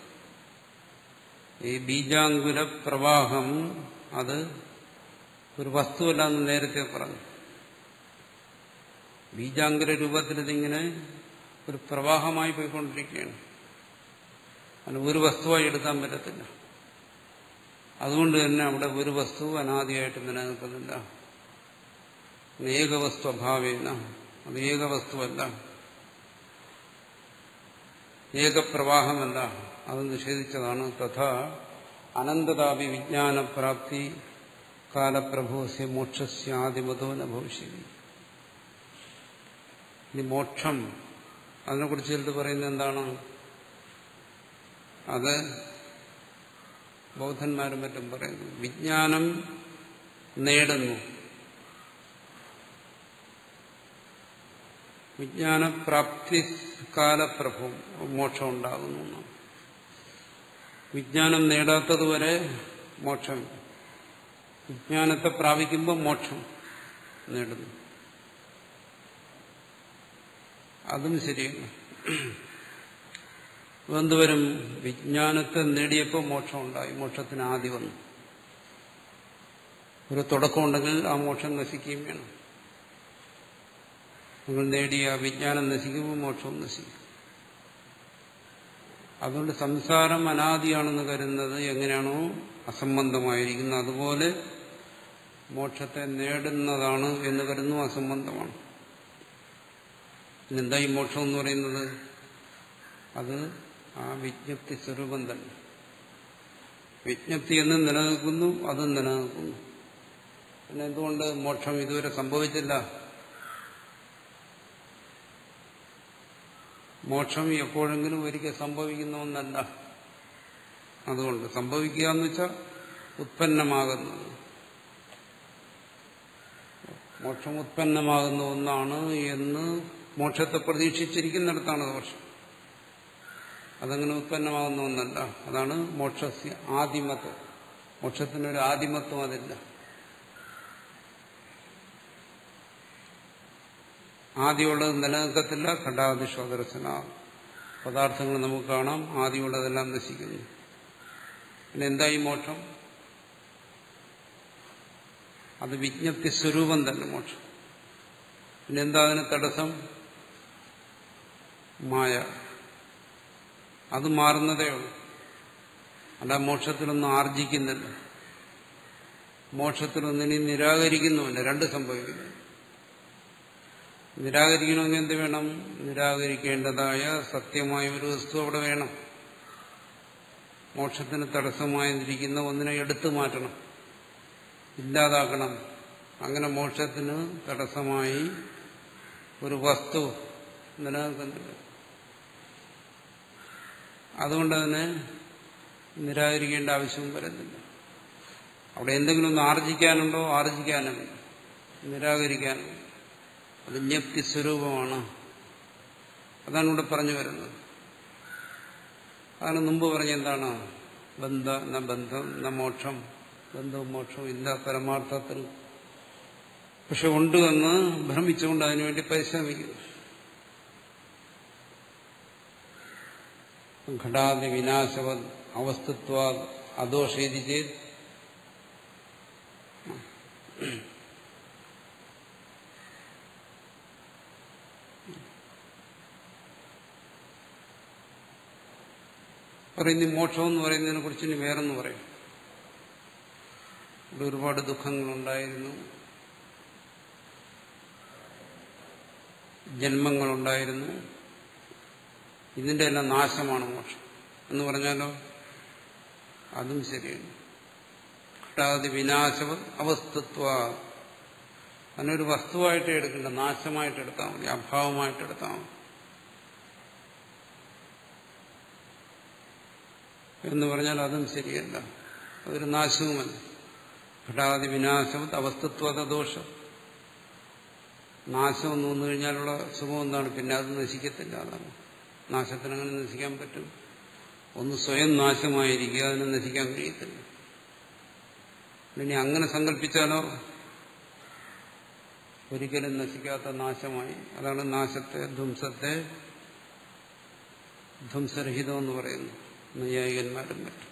ഈ ബീജാങ്കുര പ്രവാഹം അത് ഒരു വസ്തുവല്ല എന്ന് നേരത്തെ പറഞ്ഞു. ബീജാങ്കുര രൂപത്തിൽ ഇതിങ്ങനെ ഒരു പ്രവാഹമായി പോയിക്കൊണ്ടിരിക്കുകയാണ്. അതിന് ഒരു വസ്തുവായി എടുക്കാൻ പറ്റത്തില്ല. അതുകൊണ്ട് തന്നെ അവിടെ ഒരു വസ്തു അനാദിയായിട്ട് നിലനിൽക്കുന്നില്ല. ഏകവസ്തു അഭാവേന, അത് ഏകവസ്തുവല്ല, ഏകപ്രവാഹമല്ല, അത് നിഷേധിച്ചതാണ്. തഥാ അനന്തതാപി വിജ്ഞാനപ്രാപ്തി കാലപ്രഭോസ്യ മോക്ഷസ്യ ആദിമതോ ന ഭവിഷ്യതി. ഇനി മോക്ഷം, അതിനെക്കുറിച്ച് ചിലത് പറയുന്നത് എന്താണ്? അത് ബൗദ്ധന്മാരും മറ്റും പറയുന്നു, വിജ്ഞാനം നേടുന്നു, വിജ്ഞാനപ്രാപ്തി കാലപ്രഭവും മോക്ഷം ഉണ്ടാകുന്നു. വിജ്ഞാനം നേടാത്തതുവരെ മോക്ഷം, വിജ്ഞാനത്തെ പ്രാപിക്കുമ്പോൾ മോക്ഷം നേടുന്നു. അതും ശരിയാണ്. എന്തുവരും? വിജ്ഞാനത്തെ നേടിയപ്പോൾ മോക്ഷം ഉണ്ടായി, മോക്ഷത്തിന് ആദി വന്നു. ഒരു തുടക്കമുണ്ടെങ്കിൽ ആ മോക്ഷം നശിക്കുകയും വേണം. നിങ്ങൾ നേടിയ വിജ്ഞാനം നശിക്കുമ്പോൾ മോക്ഷവും നശിക്കും. അതുകൊണ്ട് സംസാരം അനാദിയാണെന്ന് കരുതുന്നത് എങ്ങനെയാണോ അസംബന്ധമായിരിക്കുന്നത്, അതുപോലെ മോക്ഷത്തെ നേടുന്നതാണ് എന്ന് കരുതുന്നു അസംബന്ധമാണ്. പിന്നെന്താ ഈ മോക്ഷം എന്ന് പറയുന്നത്? അത് ആ വിജ്ഞപ്തി സ്വരൂപം തന്നെ. വിജ്ഞപ്തി എന്നും നിലനിൽക്കുന്നു, അതും നിലനിൽക്കുന്നു. പിന്നെ എന്തുകൊണ്ട് മോക്ഷം ഇതുവരെ സംഭവിച്ചില്ല? മോക്ഷം എപ്പോഴെങ്കിലും ഒരിക്കൽ സംഭവിക്കുന്ന ഒന്നല്ല. അതുകൊണ്ട് സംഭവിക്കുക എന്ന് വെച്ചാൽ ഉത്പന്നമാകുന്നത്. മോക്ഷം ഉത്പന്നമാകുന്ന ഒന്നാണ് എന്ന് മോക്ഷത്തെ പ്രതീക്ഷിച്ചിരിക്കുന്നിടത്താണ് ദോഷം. അതങ്ങനെ ഉത്പന്നമാകുന്ന ഒന്നല്ല. അതാണ് മോക്ഷസ്യ ആദിമത്വം. മോക്ഷത്തിനൊരു ആദിമത്വം അതില്ല. ആദിയുള്ളത് നിലനിൽക്കത്തില്ല. ഘടാദിശ്വദർശന പദാർത്ഥങ്ങൾ നമുക്ക് കാണാം, ആദിയുള്ളതെല്ലാം നശിക്കുന്നു. പിന്നെ എന്തായി മോക്ഷം? അത് വിജ്ഞപ്തി സ്വരൂപം തന്നെ മോക്ഷം. പിന്നെ എന്താ അതിന് തടസ്സം? മായ. അത് മാറുന്നതേ ഉള്ളൂ. അല്ല മോക്ഷത്തിലൊന്നും ആർജിക്കുന്നില്ല, മോക്ഷത്തിലൊന്നിനെ നിരാകരിക്കുന്നുമില്ല. രണ്ട് സംഭവിക്കുന്നു. നിരാകരിക്കണമെങ്കിൽ എന്ത് വേണം? നിരാകരിക്കേണ്ടതായ സത്യമായ ഒരു വസ്തു അവിടെ വേണം. മോക്ഷത്തിന് തടസ്സമായിരിക്കുന്ന ഒന്നിനെ എടുത്തു മാറ്റണം, ഇല്ലാതാക്കണം. അങ്ങനെ മോക്ഷത്തിന് തടസ്സമായി ഒരു വസ്തു നിലനിൽക്കുന്നില്ല. അതുകൊണ്ട് അതിനെ നിരാകരിക്കേണ്ട ആവശ്യവും വരുന്നില്ല. അവിടെ എന്തെങ്കിലും ഒന്ന് ആർജിക്കാനുണ്ടോ? ആർജിക്കാനില്ല, നിരാകരിക്കാനും. അത് ജ്ഞപ്തി സ്വരൂപമാണ്. അതാണ് ഇവിടെ പറഞ്ഞു വരുന്നത്. അതാണ് മുമ്പ് പറഞ്ഞ എന്താണ്? ബന്ധം ന മോക്ഷം. ബന്ധവും മോക്ഷവും ഇല്ല പരമാർത്ഥത്തിൽ. പക്ഷെ ഉണ്ട് എന്ന് ഭ്രമിച്ചുകൊണ്ട് അതിനുവേണ്ടി പരിശ്രമിക്കുന്നു. ഘടാതി വിനാശവ അവസ്ഥത്വ അദോഷേതി ചേത് പറയുന്ന മോക്ഷം എന്ന് പറയുന്നതിനെ കുറിച്ച് ഇനി വേറൊന്ന് പറയും. ഇവിടെ ഒരുപാട് ദുഃഖങ്ങളുണ്ടായിരുന്നു, ജന്മങ്ങളുണ്ടായിരുന്നു, ഇതിന്റെ എല്ലാം നാശമാണ് മോക്ഷം എന്ന് പറഞ്ഞാലോ അതും ശരിയാണ്. ഘടാതി വിനാശവ അവസ്ഥത്വ. അതിനൊരു വസ്തുവായിട്ട് എടുക്കണ്ട, നാശമായിട്ട് എടുത്താൽ മതി, അഭാവമായിട്ട് എടുത്താൽ മതി എന്ന് പറഞ്ഞാൽ അതും ശരിയല്ല. അതൊരു നാശവുമല്ല. ഘടാതി വിനാശവത് അവസ്ഥത്വത ദോഷം. നാശം എന്ന് വന്നു കഴിഞ്ഞാലുള്ള സുഖം എന്താണ്? പിന്നെ അത് നശിക്കത്തില്ല. അതാണ് നാശത്തിനങ്ങനെ നശിക്കാൻ പറ്റും. ഒന്ന് സ്വയം നാശമായിരിക്കുക, അതിനെ നശിക്കാൻ കഴിയത്തില്ല. ഇനി അങ്ങനെ സങ്കല്പിച്ചാലോ ഒരിക്കലും നശിക്കാത്ത നാശമായി. അതാണ് നാശത്തെ, ധ്വംസത്തെ ധ്വംസരഹിതമെന്ന് പറയുന്നു നൈയായികന്മാരും മറ്റും.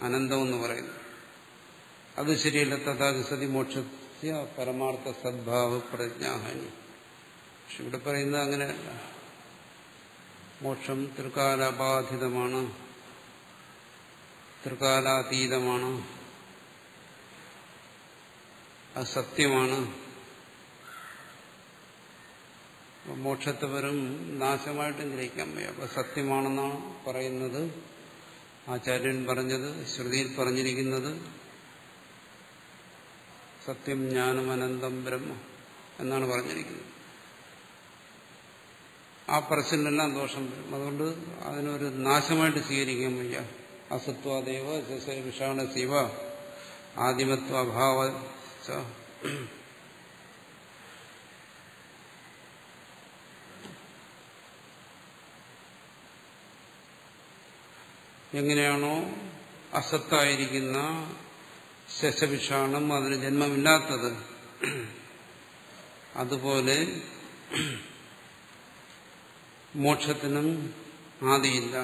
അനന്തമെന്ന് പറയുന്നു. അത് ശരിയല്ല. തഥാഗതി മോക്ഷസ്യ പരമാർത്ഥ സദ്ഭാവ പ്രജ്ഞാഹാനി. പക്ഷെ ഇവിടെ പറയുന്നത് അങ്ങനെയല്ല. മോക്ഷം ത്രികാലാബാധിതമാണ്, ത്രികാലാതീതമാണ്, അത് സത്യമാണ്. മോക്ഷത്തെ വെറും നാശമായിട്ടും ഗ്രഹിക്കാൻ വയ്യ. അപ്പൊ സത്യമാണെന്നാണ് പറയുന്നത്. ആചാര്യൻ പറഞ്ഞത്, ശ്രുതിയിൽ പറഞ്ഞിരിക്കുന്നത് സത്യം ജ്ഞാനം അനന്തം ബ്രഹ്മ എന്നാണ് പറഞ്ഞിരിക്കുന്നത്. ആ പറച്ചിലെല്ലാം ദോഷം വരും. അതുകൊണ്ട് അതിനൊരു നാശമായിട്ട് സ്വീകരിക്കാൻ വയ്യ. അസത്വാദേവ വിഷാണ ശിവ ആദിമത്വ അഭാവ. എങ്ങനെയാണോ അസത്തായിരിക്കുന്ന ശശവിഷാണം അതിന് ജന്മമില്ലാത്തത്, അതുപോലെ മോക്ഷത്തിനും ആദിയില്ല.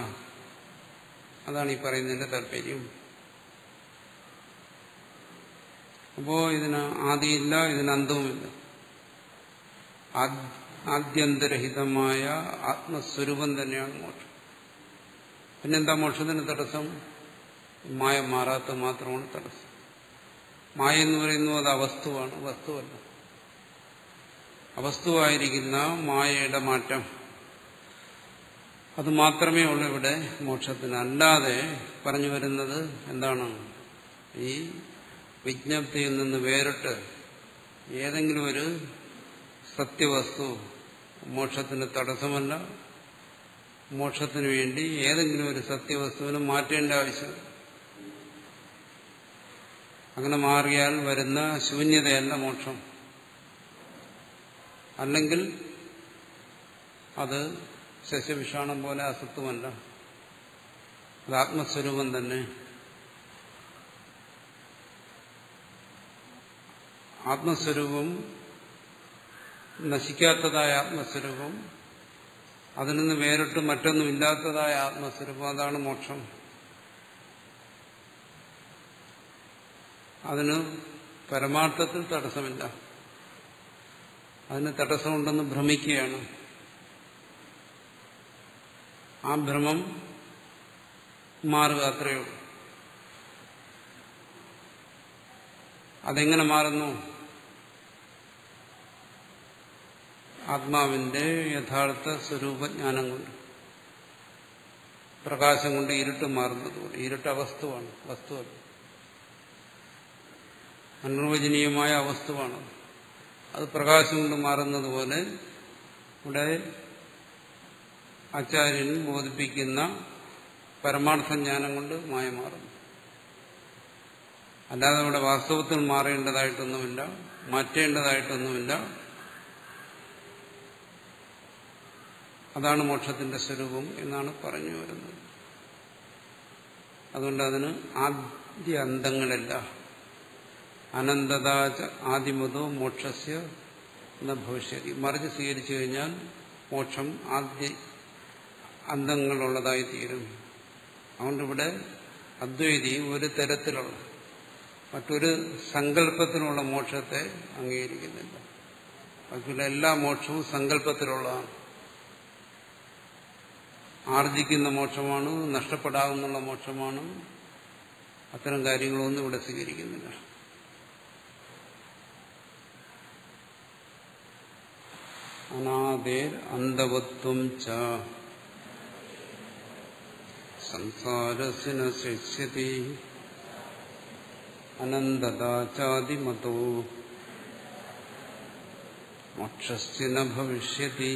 അതാണ് ഈ പറയുന്നതിന്റെ താല്പര്യം. അപ്പോ ഇതിന് ആദിയില്ല, ഇതിന് അന്തവുമില്ല. ആദ്യന്തരഹിതമായ ആത്മസ്വരൂപം തന്നെയാണ് മോക്ഷം. പിന്നെന്താ മോക്ഷത്തിന് തടസ്സം? മായ മാറാത്ത മാത്രമാണ് തടസ്സം. മായ എന്ന് പറയുന്നത് അത് അവസ്തുവാണ്, വസ്തുവല്ല. അവസ്തുവായിരിക്കുന്ന മായയുടെ മാറ്റം, അത് മാത്രമേ ഉള്ളൂ ഇവിടെ മോക്ഷത്തിന്. അല്ലാതെ പറഞ്ഞു വരുന്നത് എന്താണ്? ഈ വിജ്ഞപ്തിയിൽ നിന്ന് വേറിട്ട് ഏതെങ്കിലും ഒരു സത്യവസ്തു മോക്ഷത്തിന് തടസ്സമല്ല. മോക്ഷത്തിനു വേണ്ടി ഏതെങ്കിലും ഒരു സത്യവസ്തുവിനെ മാറ്റേണ്ട ആവശ്യം. അങ്ങനെ മാറിയാൽ വരുന്ന ശൂന്യതയല്ല മോക്ഷം. അല്ലെങ്കിൽ അത് ശശവിഷാണം പോലെ അസത്വമല്ല, അത് ആത്മസ്വരൂപം തന്നെ. ആത്മസ്വരൂപം, നശിക്കാത്തതായ ആത്മസ്വരൂപം, അതിൽ നിന്ന് വേറിട്ട് മറ്റൊന്നുമില്ലാത്തതായ ആത്മസ്വരൂപം, അതാണ് മോക്ഷം. അതിന് പരമാർത്ഥത്തിൽ തടസ്സമില്ല. അതിന് തടസ്സമുണ്ടെന്ന് ഭ്രമിക്കുകയാണ്. ആ ഭ്രമം മാറുക, അത്രയേ ഉള്ളൂ. അതെങ്ങനെ മാറുന്നു? ആത്മാവിന്റെ യഥാർത്ഥ സ്വരൂപജ്ഞാനം കൊണ്ട്, പ്രകാശം കൊണ്ട് ഇരുട്ട് മാറുന്നതുകൊണ്ട്. ഇരുട്ട് അവസ്തുവാണ്, വസ്തുവല്ല, അനിർവചനീയമായ അവസ്തുവാണ്. അത് പ്രകാശം കൊണ്ട് മാറുന്നത് പോലെ ഇവിടെ ആചാര്യൻ ബോധിപ്പിക്കുന്ന പരമാർത്ഥ ജ്ഞാനം കൊണ്ട് മായ മാറുന്നു. അല്ലാതെ ഇവിടെ വാസ്തവത്തിൽ മാറേണ്ടതായിട്ടൊന്നുമില്ല, മാറ്റേണ്ടതായിട്ടൊന്നുമില്ല. അതാണ് മോക്ഷത്തിന്റെ സ്വരൂപം എന്നാണ് പറഞ്ഞു വരുന്നത്. അതുകൊണ്ട് അതിന് ആദ്യ അന്തങ്ങളില്ല. അനന്തതാച ആദിമതോ മോക്ഷസ്യ എന്ന ഭവിഷ്യതി. മറിച്ച് സ്വീകരിച്ചു കഴിഞ്ഞാൽ മോക്ഷം ആദ്യ അന്തങ്ങളുള്ളതായി തീരും. അതുകൊണ്ടിവിടെ അദ്വൈതി ഒരു തരത്തിലുള്ള, മറ്റൊരു സങ്കല്പത്തിലുള്ള മോക്ഷത്തെ അംഗീകരിക്കുന്നില്ല. ബാക്കിയുള്ള എല്ലാ മോക്ഷവും സങ്കല്പത്തിലുള്ളതാണ്. ആർജിക്കുന്ന മോക്ഷമാണ്, നഷ്ടപ്പെടാവുന്ന മോക്ഷമാണ്. അത്തരം കാര്യങ്ങളൊന്നും ഇവിടെ സ്വീകരിക്കുന്നില്ല. അനാദേർ അന്തവത്വം ച സംസാരസ്യ ന ശിഷ്യതി അനന്തതാചാദിമതോ മോക്ഷസ്യ ന ഭവിഷ്യതി.